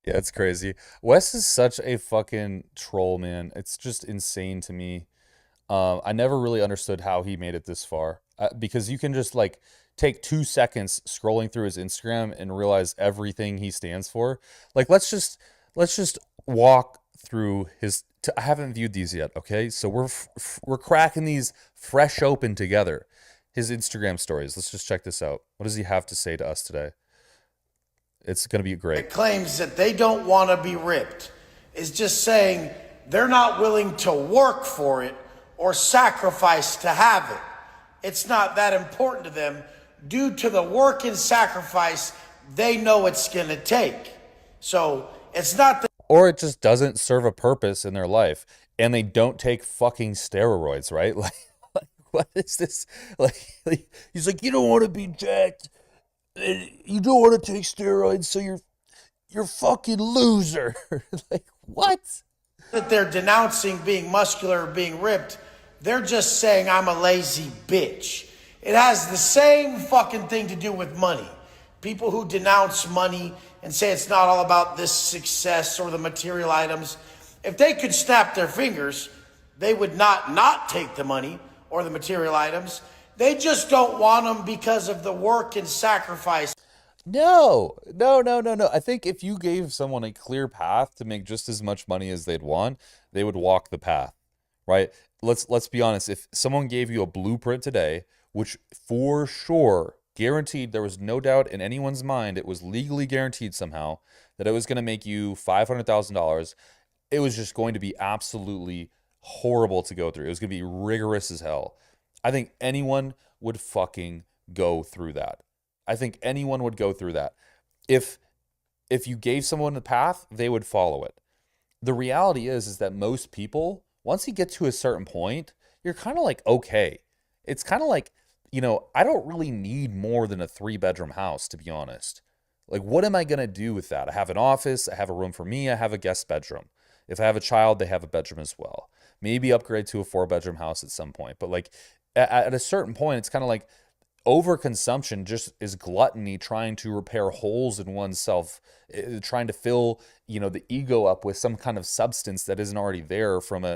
Yeah, it's crazy. Wes is such a fucking troll, man. It's just insane to me. I never really understood how he made it this far. because you can just like take 2 seconds scrolling through his Instagram and realize everything he stands for. Like, let's just walk through his. I haven't viewed these yet. Okay, so we're cracking these fresh open together. His Instagram stories. Let's just check this out. What does he have to say to us today? It's going to be great. It claims that they don't want to be ripped is just saying they're not willing to work for it or sacrifice to have it. It's not that important to them due to the work and sacrifice they know it's going to take. So it's not that. Or it just doesn't serve a purpose in their life and they don't take fucking steroids, right? Like what is this? Like he's like, you don't want to be jacked. You don't want to take steroids, so you're fucking loser. Like, what? That they're denouncing being muscular or being ripped. They're just saying I'm a lazy bitch. It has the same fucking thing to do with money. People who denounce money and say it's not all about this success or the material items. If they could snap their fingers, they would not take the money or the material items. They just don't want them because of the work and sacrifice. No. I think if you gave someone a clear path to make just as much money as they'd want, they would walk the path, right? Let's be honest. If someone gave you a blueprint today, which for sure, guaranteed, there was no doubt in anyone's mind, it was legally guaranteed somehow that it was going to make you $500,000. It was just going to be absolutely horrible to go through. It was going to be rigorous as hell. I think anyone would fucking go through that. I think anyone would go through that. If you gave someone a path, they would follow it. The reality is that most people, once you get to a certain point, you're kind of like, okay. It's kind of like, I don't really need more than a 3-bedroom house, to be honest. Like, what am I going to do with that? I have an office, I have a room for me, I have a guest bedroom. If I have a child, they have a bedroom as well. Maybe upgrade to a 4-bedroom house at some point. But like, at a certain point, it's kind of like overconsumption just is gluttony, trying to repair holes in oneself, trying to fill, the ego up with some kind of substance that isn't already there from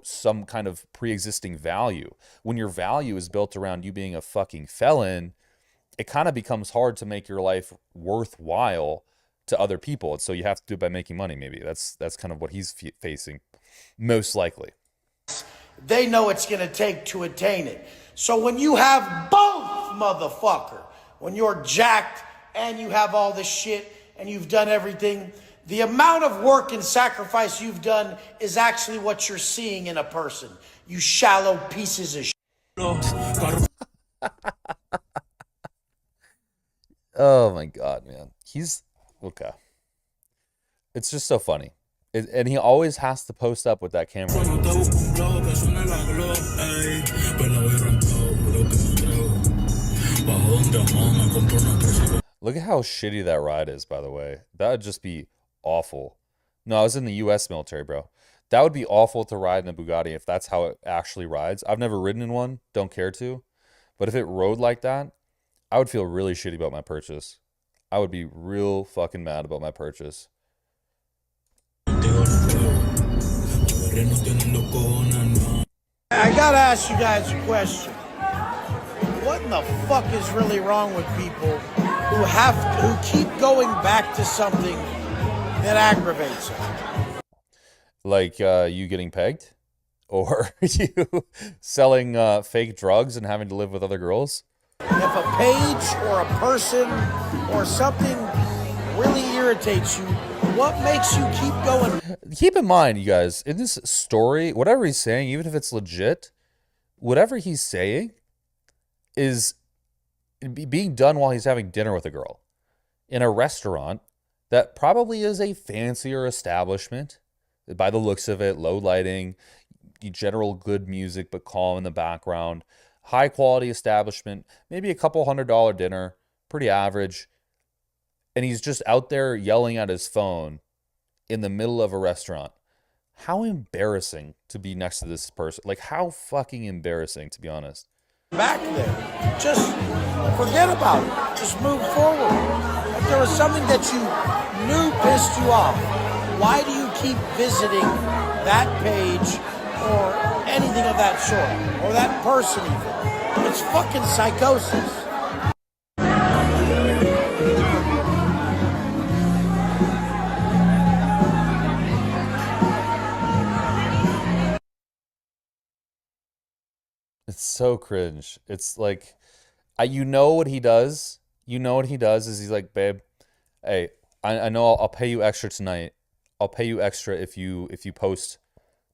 some kind of pre-existing value. When your value is built around you being a fucking felon, it kind of becomes hard to make your life worthwhile to other people. And so you have to do it by making money. Maybe that's kind of what he's facing, most likely. They know it's going to take to attain it. So when you have both, motherfucker, when you're jacked and you have all this shit and you've done everything, the amount of work and sacrifice you've done is actually what you're seeing in a person. You shallow pieces of shit. Oh my God, man. He's okay. It's just so funny. And he always has to post up with that camera. Look at how shitty that ride is, by the way. That would just be awful. No, I was in the U.S. military, bro. That would be awful to ride in a Bugatti if that's how it actually rides. I've never ridden in one, don't care to. But if it rode like that, I would feel really shitty about my purchase. I would be real fucking mad about my purchase. I gotta ask you guys a question. What in the fuck is really wrong with people who keep going back to something that aggravates them? Like you getting pegged? Or you selling fake drugs and having to live with other girls? If a page or a person or something really irritates you, what makes you keep going? Keep in mind, you guys, in this story, whatever he's saying, even if it's legit, whatever he's saying is being done while he's having dinner with a girl in a restaurant that probably is a fancier establishment by the looks of it, low lighting, general good music but calm in the background, high quality establishment, maybe a couple $100 dinner, pretty average. And he's just out there yelling at his phone in the middle of a restaurant. How embarrassing to be next to this person. Like, how fucking embarrassing, to be honest. Back there. Just forget about it. Just move forward. If there was something that you knew pissed you off, why do you keep visiting that page or anything of that sort? Or that person even? It's fucking psychosis. It's so cringe. It's like, you know what he does. You know what he does is he's like, babe, hey, I know I'll pay you extra tonight. I'll pay you extra if you post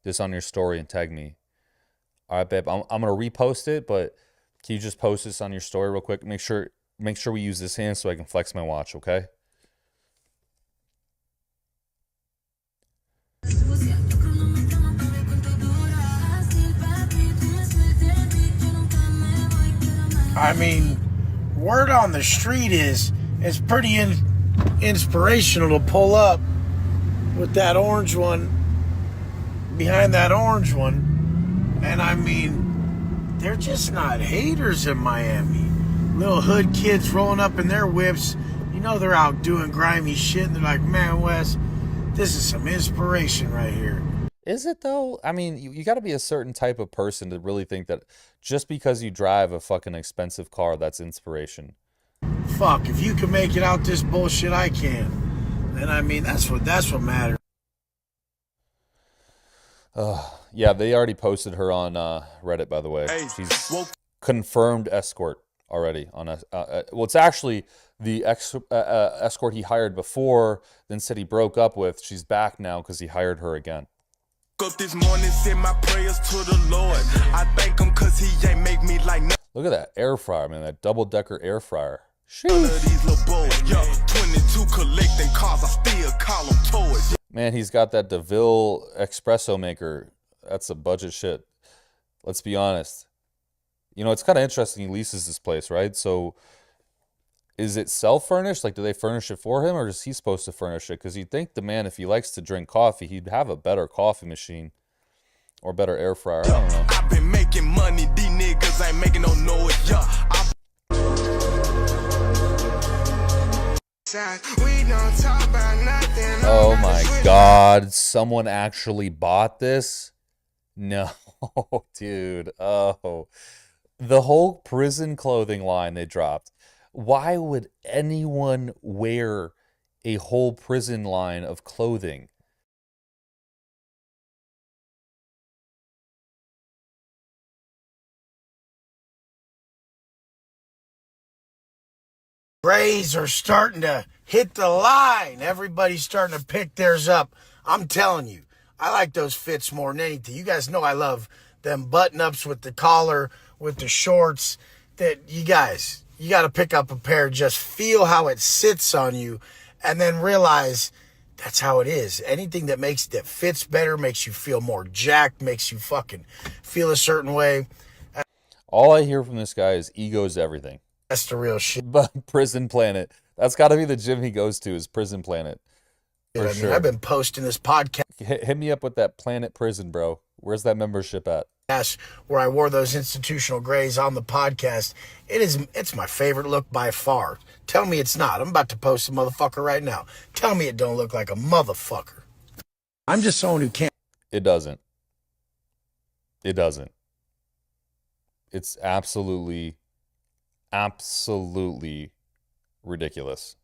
this on your story and tag me. All right, babe, I'm gonna repost it, but can you just post this on your story real quick? Make sure we use this hand so I can flex my watch, okay? I mean, word on the street is it's pretty inspirational to pull up with that orange one, behind that orange one. And I mean, they're just not haters in Miami. Little hood kids rolling up in their whips. You know they're out doing grimy shit. And they're like, man, Wes, this is some inspiration right here. Is it though? I mean, you got to be a certain type of person to really think that just because you drive a fucking expensive car, that's inspiration. Fuck, if you can make it out this bullshit, I can. Then I mean, that's what matters. Yeah, they already posted her on Reddit, by the way. She's confirmed escort already on well, it's actually the escort he hired before, then said he broke up with. She's back now because he hired her again. Up this morning, send my prayers to the Lord. I thank him cause he ain't make me like none Look at that air fryer, man. That double-decker air fryer. of these little boys. Yo, 22 collecting cars, I still call them toys. Man, he's got that DeVille espresso maker. That's a budget shit. Let's be honest. You know, it's kind of interesting. He leases this place, right? So is it self-furnished? Like, do they furnish it for him, or is he supposed to furnish it? Because you'd think the man, if he likes to drink coffee, he'd have a better coffee machine or better air fryer. I don't know. I've been making money, these niggas ain't making no noise. Yeah, we don't talk about nothing. Oh my God. Someone actually bought this? No, dude. Oh. The whole prison clothing line they dropped. Why would anyone wear a whole prison line of clothing? Grays are starting to hit the line. Everybody's starting to pick theirs up. I'm telling you, I like those fits more than anything. You guys know I love them button-ups with the collar, with the shorts. That you guys, you got to pick up a pair, just feel how it sits on you, and then realize that's how it is. Anything that fits better, makes you feel more jacked, makes you fucking feel a certain way. All I hear from this guy is ego's everything. That's the real shit. But Prison Planet. That's got to be the gym he goes to, is Prison Planet. For I mean, sure. I've been posting this podcast Hit me up with that Planet Prison, bro. Where's that membership at? where I wore those institutional grays on the podcast. It's my favorite look by far. Tell me it's not. I'm about to post a motherfucker right now. Tell me it don't look like a motherfucker. I'm just someone who can't. It doesn't. It doesn't. It's absolutely ridiculous.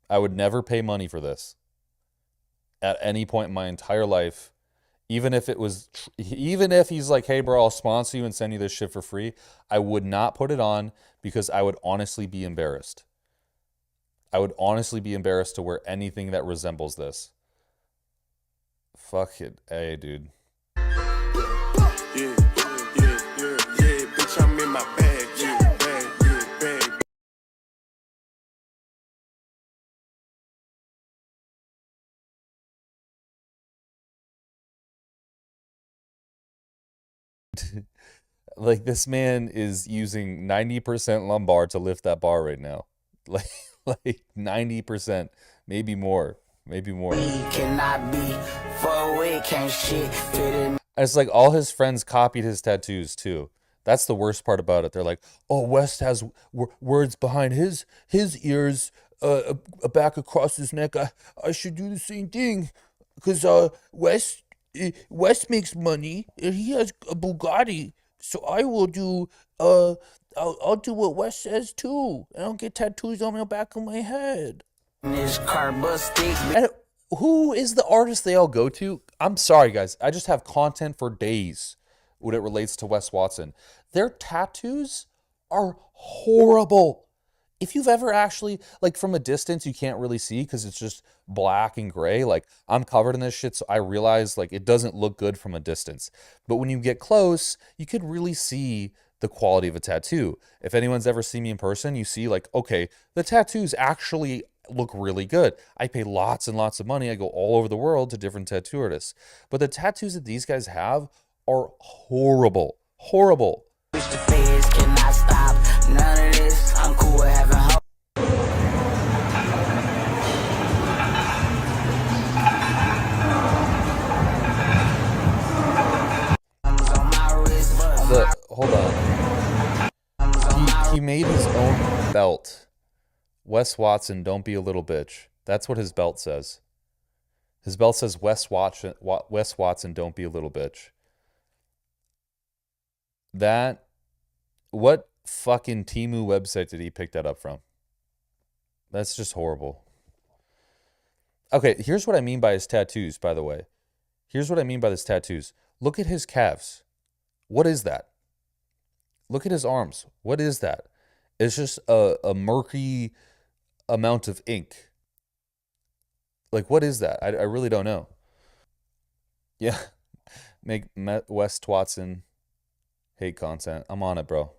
I would never pay money for this at any point in my entire life. Even if he's like, hey bro, I'll sponsor you and send you this shit for free, I would not put it on, because I would honestly be embarrassed. I would honestly be embarrassed to wear anything that resembles this. Fuck it. Hey, dude. Yeah, bitch, I'm in my bag, bag. Like, this man is using 90% lumbar to lift that bar right now. Like 90%, maybe more. Cannot be for it, can't shit fit in. And it's like all his friends copied his tattoos too. That's the worst part about it. They're like, oh, West has words behind his ears, back across his neck. I should do the same thing, because West makes money and he has a Bugatti. So I will do I'll do what Wes says too. I don't get tattoos on the back of my head. This car busted. And who is the artist they all go to? I'm sorry, guys. I just have content for days when it relates to Wes Watson. Their tattoos are horrible. If you've ever actually, like from a distance, you can't really see because it's just black and gray. Like I'm covered in this shit, so I realize like it doesn't look good from a distance. But when you get close, you could really see the quality of a tattoo. If anyone's ever seen me in person, you see like, okay, the tattoos actually look really good. I pay lots and lots of money. I go all over the world to different tattoo artists. But the tattoos that these guys have are horrible. Horrible. Wish the feds cannot stop none of this. I'm cool with having hope. Hold on. He made his own belt. Wes Watson, don't be a little bitch. That's what his belt says. His belt says Wes Watson, don't be a little bitch. What fucking Temu website did he pick that up from? That's just horrible. Okay, here's what I mean by his tattoos, by the way. Here's what I mean by his tattoos. Look at his calves. What is that? Look at his arms. What is that? It's just a murky amount of ink. Like, what is that? I really don't know. Yeah. Make Wes Watson hate content. I'm on it, bro.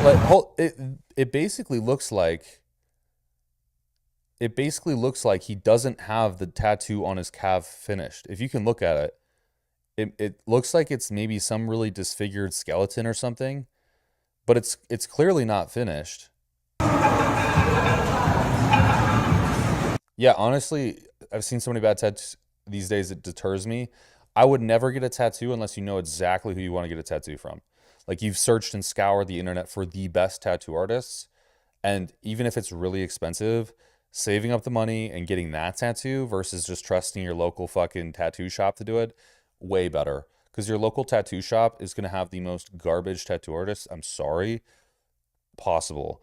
Like, it basically looks like he doesn't have the tattoo on his calf finished. If you can look at it, it looks like it's maybe some really disfigured skeleton or something, but it's clearly not finished. Yeah, honestly, I've seen so many bad tattoos these days, it deters me. I would never get a tattoo unless you know exactly who you want to get a tattoo from. Like you've searched and scoured the internet for the best tattoo artists, and even if it's really expensive, saving up the money and getting that tattoo versus just trusting your local fucking tattoo shop to do it, way better. Because your local tattoo shop is going to have the most garbage tattoo artists, I'm sorry, possible.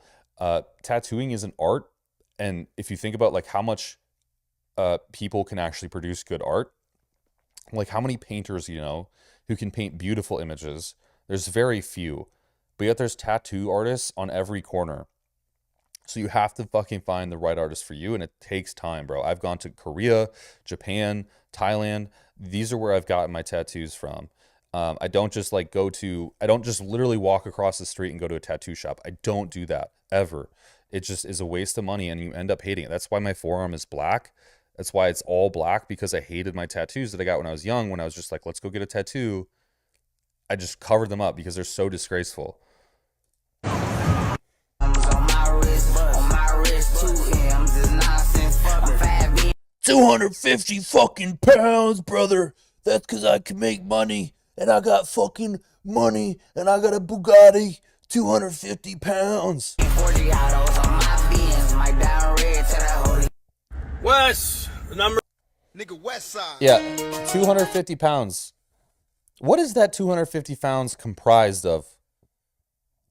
Tattooing is an art, and if you think about like how much people can actually produce good art, like how many painters you know who can paint beautiful images, there's very few. But yet there's tattoo artists on every corner. So you have to fucking find the right artist for you, and it takes time, bro. I've gone to Korea, Japan, Thailand. These are where I've gotten my tattoos from. I don't just literally walk across the street and go to a tattoo shop. I don't do that ever. It just is a waste of money, and you end up hating it. That's why my forearm is black. That's why it's all black, because I hated my tattoos that I got when I was young, when I was just like, let's go get a tattoo. I just covered them up because they're so disgraceful. 250 fucking pounds, brother. That's because I can make money, and I got fucking money, and I got a Bugatti. 250 pounds. Wes, number. Nigga, West Side. Yeah, 250 pounds. What is that 250 pounds comprised of?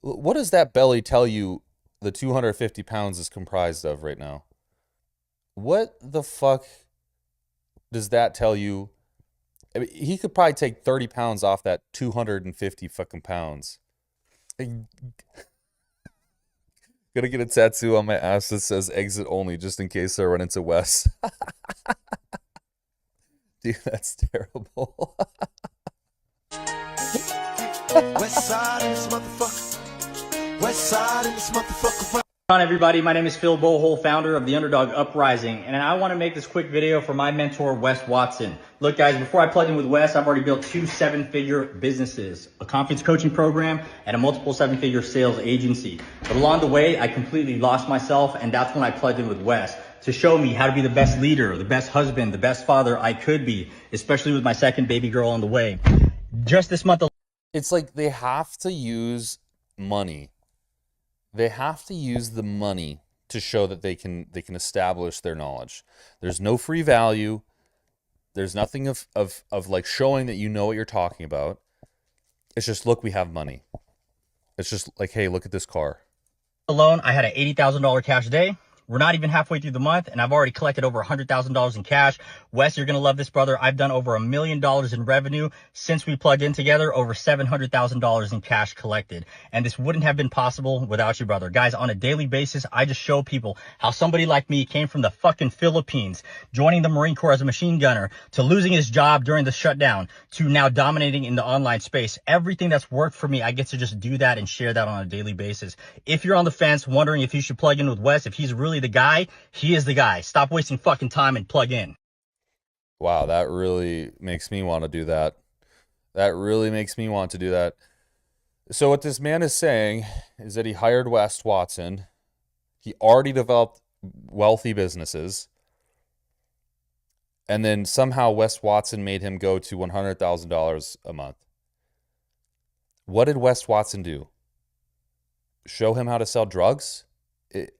What does that belly tell you the 250 pounds is comprised of right now? What the fuck does that tell you? I mean, he could probably take 30 pounds off that 250 fucking pounds. Gonna get a tattoo on my ass that says exit only just in case I run into Wes. Dude, that's terrible. West Side in this motherfucker. West Side in this motherfucker. Hi everybody, my name is Phil Bohol, founder of the Underdog Uprising, and I want to make this quick video for my mentor, Wes Watson. Look guys, before I plugged in with Wes, I've already built 2 7-figure businesses, a confidence coaching program, and a multiple 7-figure sales agency. But along the way, I completely lost myself, and that's when I plugged in with Wes to show me how to be the best leader, the best husband, the best father I could be, especially with my second baby girl on the way. Just this month. It's like they have to use money. They have to use the money to show that they can establish their knowledge. There's no free value. There's nothing of like showing that you know what you're talking about. It's just, look, we have money. It's just like, hey, look at this car. Alone, I had an $80,000 cash day. We're not even halfway through the month, and I've already collected over $100,000 in cash. Wes, you're going to love this, brother. I've done over $1 million in revenue since we plugged in together, over $700,000 in cash collected. And this wouldn't have been possible without you, brother. Guys, on a daily basis, I just show people how somebody like me came from the fucking Philippines, joining the Marine Corps as a machine gunner, to losing his job during the shutdown, to now dominating in the online space. Everything that's worked for me, I get to just do that and share that on a daily basis. If you're on the fence, wondering if you should plug in with Wes, if he's really the guy, he is the guy. Stop wasting fucking time and plug in. Wow, that really makes me want to do that. That really makes me want to do that. So what this man is saying is that he hired Wes Watson. He already developed wealthy businesses. And then somehow Wes Watson made him go to $100,000 a month. What did Wes Watson do? Show him how to sell drugs?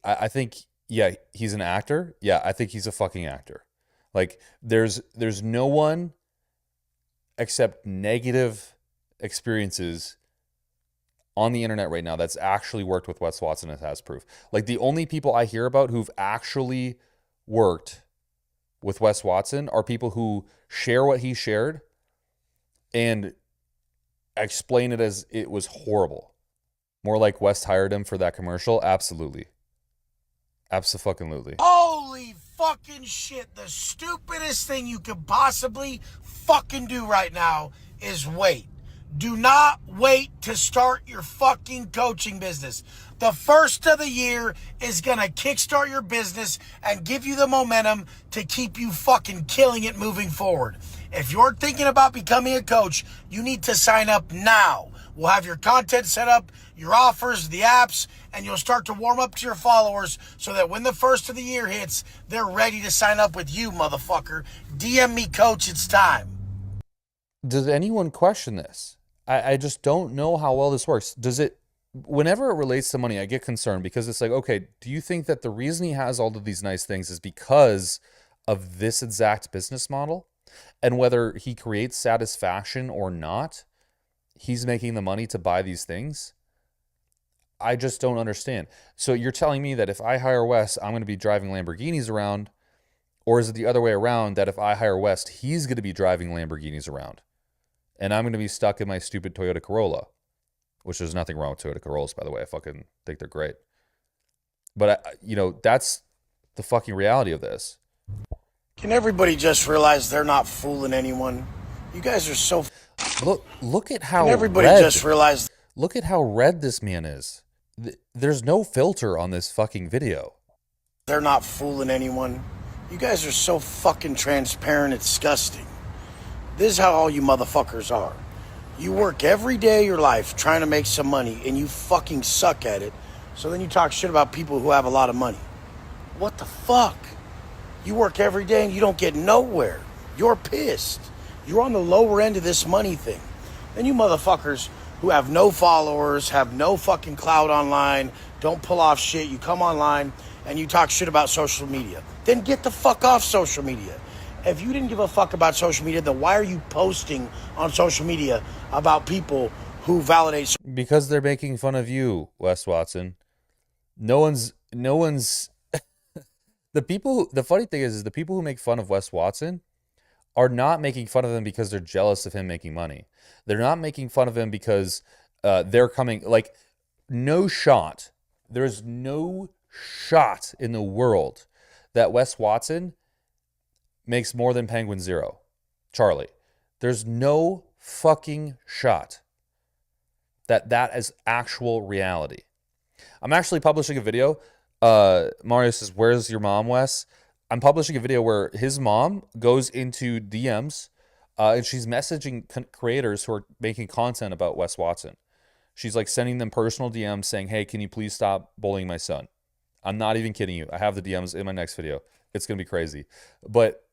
I think, yeah, he's an actor. Yeah, I think he's a fucking actor. Like, there's no one except negative experiences on the internet right now that's actually worked with Wes Watson and has proof. Like, the only people I hear about who've actually worked with Wes Watson are people who share what he shared and explain it as it was horrible. More like Wes hired him for that commercial. Absolutely. Abso-fucking-lutely. Holy fucking shit. The stupidest thing you could possibly fucking do right now is wait. Do not wait to start your fucking coaching business. The first of the year is going to kickstart your business and give you the momentum to keep you fucking killing it moving forward. If you're thinking about becoming a coach, you need to sign up now. We'll have your content set up, your offers, the apps, and you'll start to warm up to your followers so that when the first of the year hits, they're ready to sign up with you, motherfucker. DM me, coach, it's time. Does anyone question this? I just don't know how well this works. Does it, whenever it relates to money, I get concerned because it's like, okay, do you think that the reason he has all of these nice things is because of this exact business model? And whether he creates satisfaction or not, he's making the money to buy these things? I just don't understand. So you're telling me that if I hire Wes, I'm going to be driving Lamborghinis around, or is it the other way around that if I hire Wes, he's going to be driving Lamborghinis around? And I'm going to be stuck in my stupid Toyota Corolla, which there's nothing wrong with Toyota Corollas, by the way. I fucking think they're great. But, that's the fucking reality of this. Can everybody just realize they're not fooling anyone? You guys are so... Look at how everybody red, just realize... Look at how red this man is. There's no filter on this fucking video. They're not fooling anyone. You guys are so fucking transparent, it's disgusting. This is how all you motherfuckers are. You work every day of your life trying to make some money, and you fucking suck at it. So then you talk shit about people who have a lot of money. What the fuck? You work every day and you don't get nowhere. You're pissed. You're on the lower end of this money thing. Then you motherfuckers who have no followers, have no fucking clout online, don't pull off shit, you come online and you talk shit about social media. Then get the fuck off social media. If you didn't give a fuck about social media, then why are you posting on social media about people who validate? Because they're making fun of you, Wes Watson. No one's the funny thing is the people who make fun of Wes Watson are not making fun of him because they're jealous of him making money. They're not making fun of him because they're coming, like, no shot. There's no shot in the world that Wes Watson makes more than Penguin Zero. Charlie. There's no fucking shot that is actual reality. I'm actually publishing a video. Mario says, "Where's your mom, Wes?" I'm publishing a video where his mom goes into DMs and she's messaging creators who are making content about Wes Watson. She's like sending them personal DMs saying, "Hey, can you please stop bullying my son?" I'm not even kidding you. I have the DMs in my next video. It's going to be crazy. But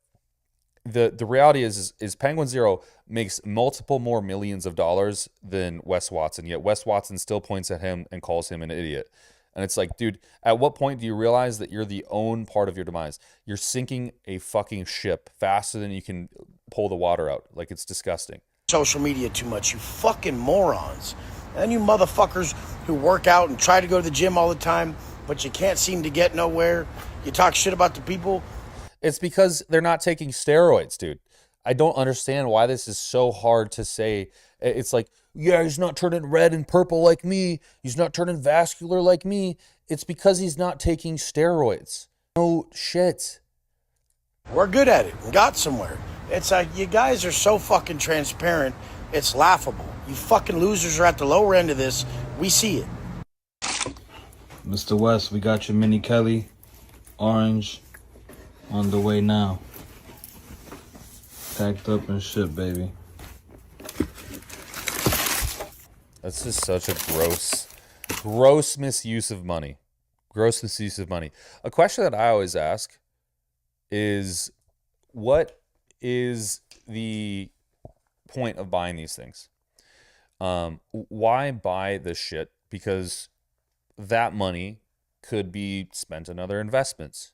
the reality is Penguin Zero makes multiple more millions of dollars than Wes Watson, yet Wes Watson still points at him and calls him an idiot. And it's like, dude, at what point do you realize that you're the own part of your demise? You're sinking a fucking ship faster than you can pull the water out. Like, it's disgusting. Social media too much, you fucking morons. And you motherfuckers who work out and try to go to the gym all the time, but you can't seem to get nowhere. You talk shit about the people. It's because they're not taking steroids, dude. I don't understand why this is so hard to say. It's like, yeah, he's not turning red and purple like me. He's not turning vascular like me. It's because he's not taking steroids. No shit. We're good at it and got somewhere. It's like, you guys are so fucking transparent, it's laughable. You fucking losers are at the lower end of this. We see it. Mr. West, we got your Mini Kelly, orange, on the way now. Packed up and shipped, baby. That's just such a gross misuse of money. Gross misuse of money. A question that I always ask is, what is the point of buying these things? Why buy this shit? Because that money could be spent on other investments.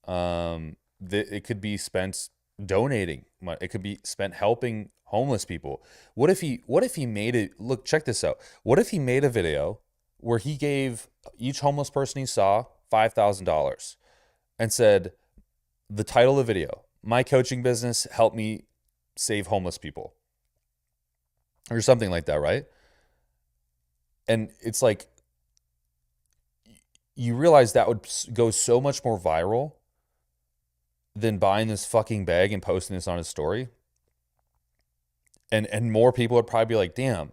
It could be spent donating. It could be spent helping homeless people. What if he made it? Look, check this out. What if he made a video where he gave each homeless person he saw $5,000 and said, the title of the video, "My coaching business helped me save homeless people," or something like that, right? And it's like, you realize that would go so much more viral than buying this fucking bag and posting this on his story. And more people would probably be like, damn,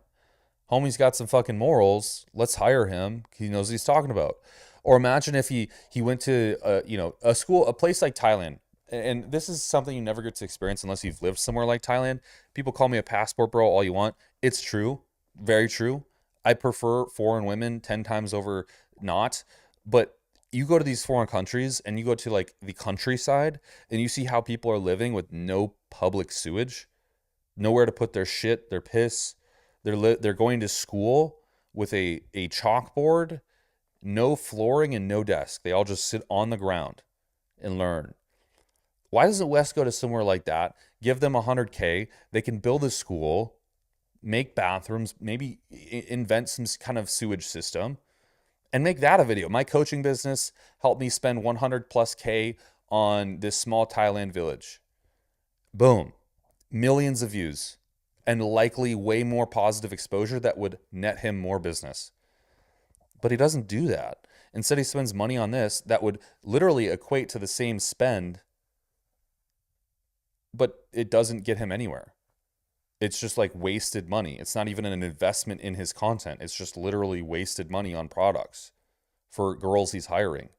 homie's got some fucking morals. Let's hire him. He knows what he's talking about. Or imagine if he went to a place like Thailand. And this is something you never get to experience unless you've lived somewhere like Thailand. People call me a passport bro all you want. It's true. Very true. I prefer foreign women 10 times over not. But you go to these foreign countries and you go to like the countryside and you see how people are living with no public sewage, nowhere to put their shit, their piss. They're going to school with a chalkboard, no flooring and no desk. They all just sit on the ground and learn. Why doesn't West go to somewhere like that? Give them $100K. They can build a school, make bathrooms, maybe invent some kind of sewage system, and make that a video. My coaching business helped me spend 100+K on this small Thailand village. Boom. Millions of views and likely way more positive exposure that would net him more business. But he doesn't do that. Instead, he spends money on this that would literally equate to the same spend, but it doesn't get him anywhere. It's just like wasted money. It's not even an investment in his content. It's just literally wasted money on products for girls he's hiring.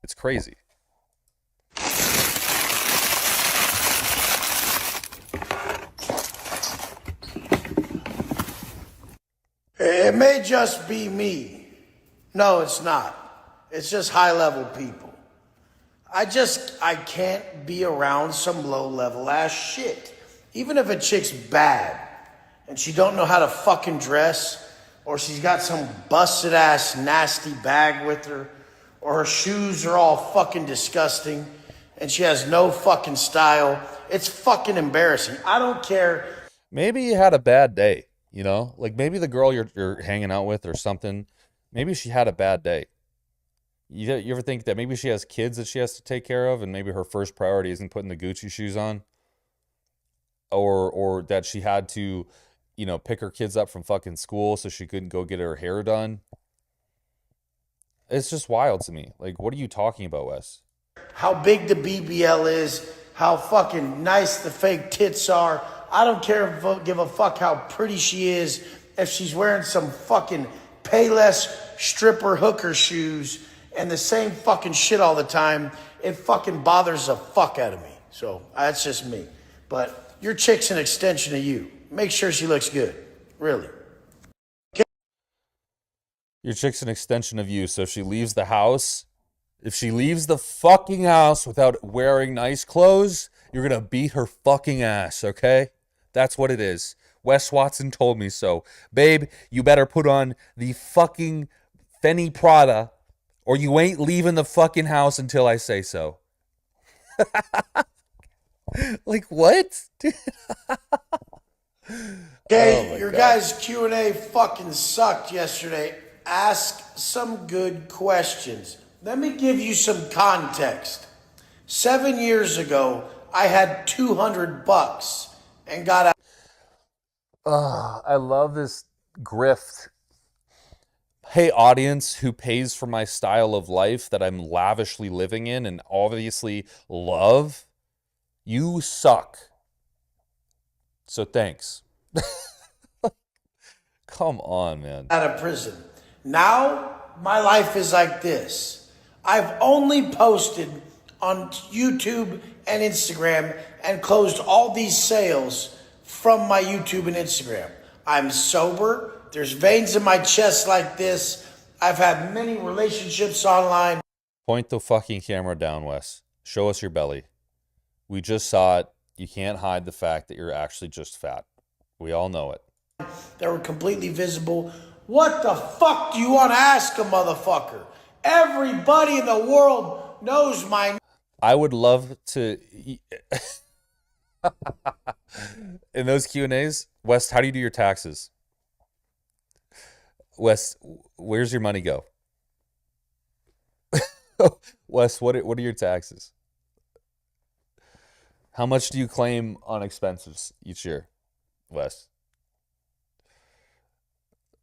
It's crazy. It may just be me. No, it's not. It's just high-level people. I can't be around some low-level ass shit. Even if a chick's bad and she don't know how to fucking dress, or she's got some busted ass nasty bag with her, or her shoes are all fucking disgusting and she has no fucking style, it's fucking embarrassing. I don't care. Maybe you had a bad day, you know? Like maybe the girl you're hanging out with or something, maybe she had a bad day. You ever think that maybe she has kids that she has to take care of and maybe her first priority isn't putting the Gucci shoes on? Or that she had to, pick her kids up from fucking school so she couldn't go get her hair done. It's just wild to me. Like, what are you talking about, Wes? How big the BBL is, how fucking nice the fake tits are. I don't give a fuck how pretty she is if she's wearing some fucking Payless stripper hooker shoes and the same fucking shit all the time. It fucking bothers the fuck out of me. So that's just me. But your chick's an extension of you. Make sure she looks good. Really. Your chick's an extension of you, so if she leaves the house, if she leaves the fucking house without wearing nice clothes, you're gonna beat her fucking ass, okay? That's what it is. Wes Watson told me so. Babe, you better put on the fucking Fenny Prada, or you ain't leaving the fucking house until I say so. Like, what? Dude. Okay, Oh your God. guys' Q&A fucking sucked yesterday. Ask some good questions. Let me give you some context. 7 years ago, I had $200 and got out. I love this grift. Hey, audience who pays for my style of life that I'm lavishly living in and obviously love, you suck. So thanks. Come on, man. Out of prison. Now, my life is like this. I've only posted on YouTube and Instagram and closed all these sales from my YouTube and Instagram. I'm sober. There's veins in my chest like this. I've had many relationships online. Point the fucking camera down, Wes. Show us your belly. We just saw it. You can't hide the fact that you're actually just fat. We all know it. That were completely visible. What the fuck do you want to ask a motherfucker? Everybody in the world knows my... I would love to... In those Q&As, Wes, how do you do your taxes? Wes, where's your money go? Wes, what are your taxes? How much do you claim on expenses each year, Wes?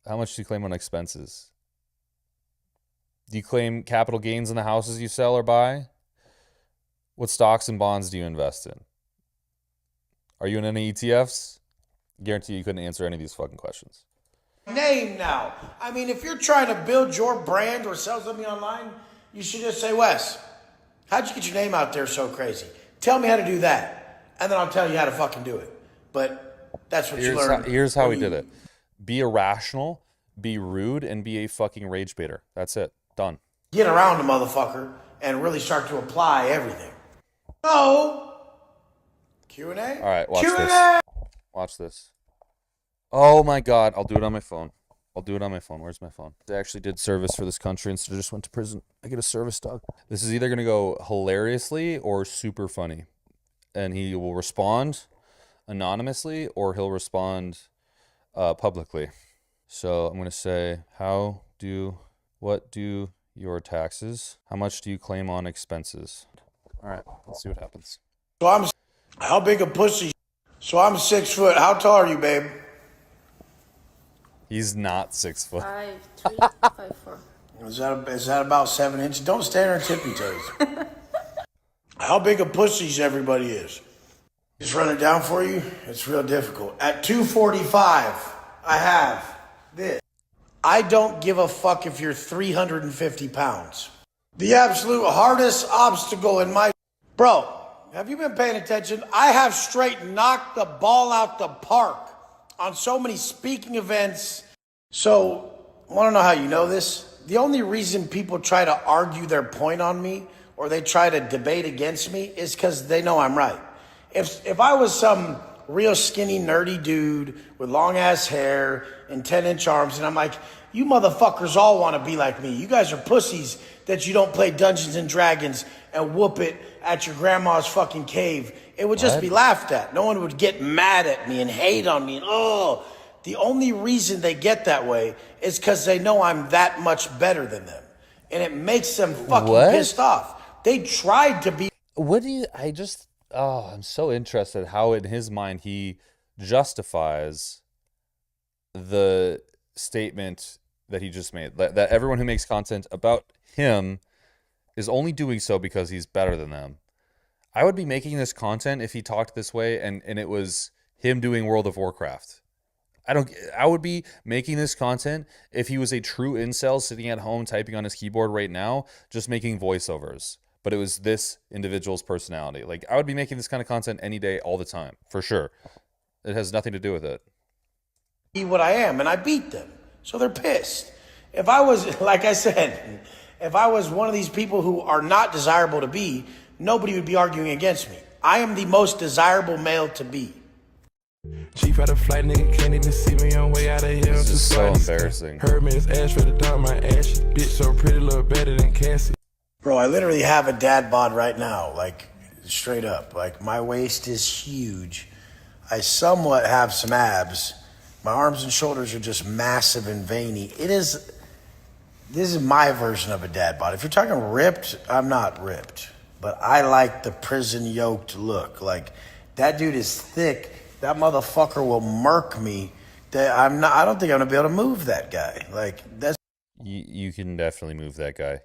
How much do you claim on expenses? Do you claim capital gains in the houses you sell or buy? What stocks and bonds do you invest in? Are you in any ETFs? Guarantee you couldn't answer any of these fucking questions. Name now. I mean, if you're trying to build your brand or sell something online, you should just say, Wes, how'd you get your name out there so crazy? Tell me how to do that, and then I'll tell you how to fucking do it. But that's what you learn. Here's how we did it. Be irrational, be rude, and be a fucking rage baiter. That's it. Done. Get around the motherfucker and really start to apply everything. So, Q&A? All right, watch Q&A! this. Watch this. Oh my God, I'll do it on my phone. Where's my phone? I actually did service for this country instead of just went to prison. I get a service dog. This is either going to go hilariously or super funny. And he will respond anonymously or he'll respond publicly. So I'm going to say, what do your taxes? How much do you claim on expenses? All right, let's see what happens. How big a pussy? So I'm 6 foot. How tall are you, babe? He's not 6 foot. 5'3", 5'4". Is that about 7 inches? Don't stand on tippy toes. How big a pussies everybody is? Just run it down for you. It's real difficult. At 245, I have this. I don't give a fuck if you're 350 pounds. The absolute hardest obstacle in my... Bro, have you been paying attention? I have straight knocked the ball out the park on so many speaking events. So, want to know how you know this? The only reason people try to argue their point on me or they try to debate against me is because they know I'm right. If I was some real skinny, nerdy dude with long ass hair and 10-inch arms, and I'm like, you motherfuckers all want to be like me. You guys are pussies that you don't play Dungeons and Dragons and whoop it at your grandma's fucking cave. It would just be laughed at. No one would get mad at me and hate on me. And the only reason they get that way is because they know I'm that much better than them. And it makes them fucking pissed off. They tried to be... I'm so interested how in his mind he justifies the statement that he just made. That everyone who makes content about him is only doing so because he's better than them. I would be making this content if he talked this way and it was him doing World of Warcraft. I would be making this content if he was a true incel sitting at home typing on his keyboard right now, just making voiceovers. But it was this individual's personality. Like, I would be making this kind of content any day, all the time, for sure. It has nothing to do with it. Be what I am, and I beat them. So they're pissed. If I was, like I said, if I was one of these people who are not desirable to be, nobody would be arguing against me. I am the most desirable male to be. Chief had a flight, nigga can't even see me on way out of here. This is so embarrassing. Heard me, it's ash for the dog, my ashes. Bitch so pretty, look better than Cassie. Bro, I literally have a dad bod right now, like straight up. Like my waist is huge. I somewhat have some abs. My arms and shoulders are just massive and veiny. This is my version of a dad bod. If you're talking ripped, I'm not ripped. But I like the prison yoked look. Like that dude is thick. That motherfucker will murk me. I don't think I'm gonna be able to move that guy. Like that's You can definitely move that guy.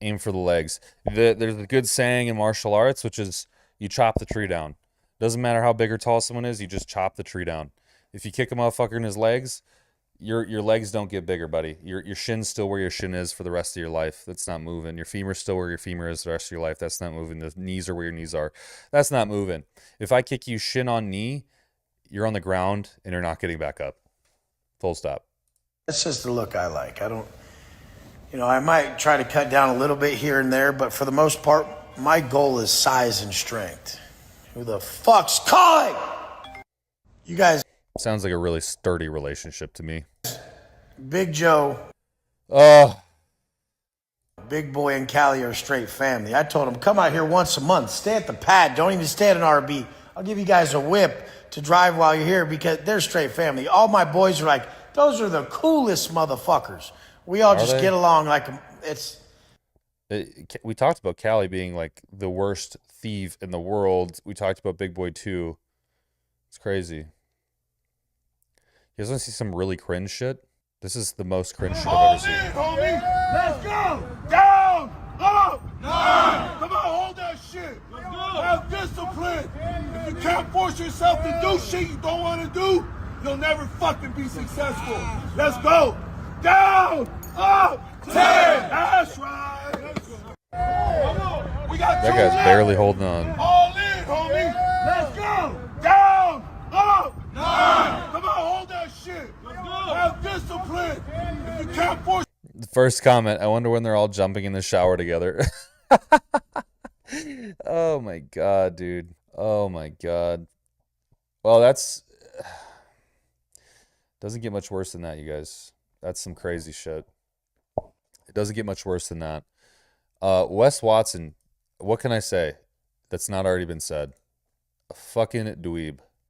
Aim for the legs. There's a good saying in martial arts, which is you chop the tree down. Doesn't matter how big or tall someone is, you just chop the tree down. If you kick a motherfucker in his legs, your legs don't get bigger, buddy. Your shin's still where your shin is for the rest of your life. That's not moving. Your femur's still where your femur is the rest of your life. That's not moving. The knees are where your knees are. That's not moving. If I kick you shin on knee, you're on the ground and you're not getting back up. Full stop. That's just the look I like. I don't, I might try to cut down a little bit here and there, but for the most part, my goal is size and strength. Who the fuck's calling? You guys. Sounds like a really sturdy relationship to me. Big Joe. Big Boy and Callie are straight family. I told them, come out here once a month. Stay at the pad. Don't even stay at an RB. I'll give you guys a whip to drive while you're here because they're straight family. All my boys are like, those are the coolest motherfuckers. We all just get along like it's... We talked about Callie being like the worst thief in the world. We talked about Big Boy too. It's crazy. You guys want to see some really cringe shit? This is the most cringe shit I've ever seen. Homie. Let's go! Down! Up! Nine! Come on, hold that shit! Let's go! Have discipline! If you can't force yourself to do shit you don't want to do, you'll never fucking be successful. Let's go! Down! Up! 10! That's right! Come on! We got that guy's barely holding on. All in, homie! Let's go! Down! Up! 9! Come on, hold that shit! Let's go! Have discipline! If you can't force... The first comment, I wonder when they're all jumping in the shower together. Oh my god, dude. Oh my god. Well, doesn't get much worse than that, you guys. That's some crazy shit. It doesn't get much worse than that. Wes Watson, what can I say that's not already been said? A fucking dweeb.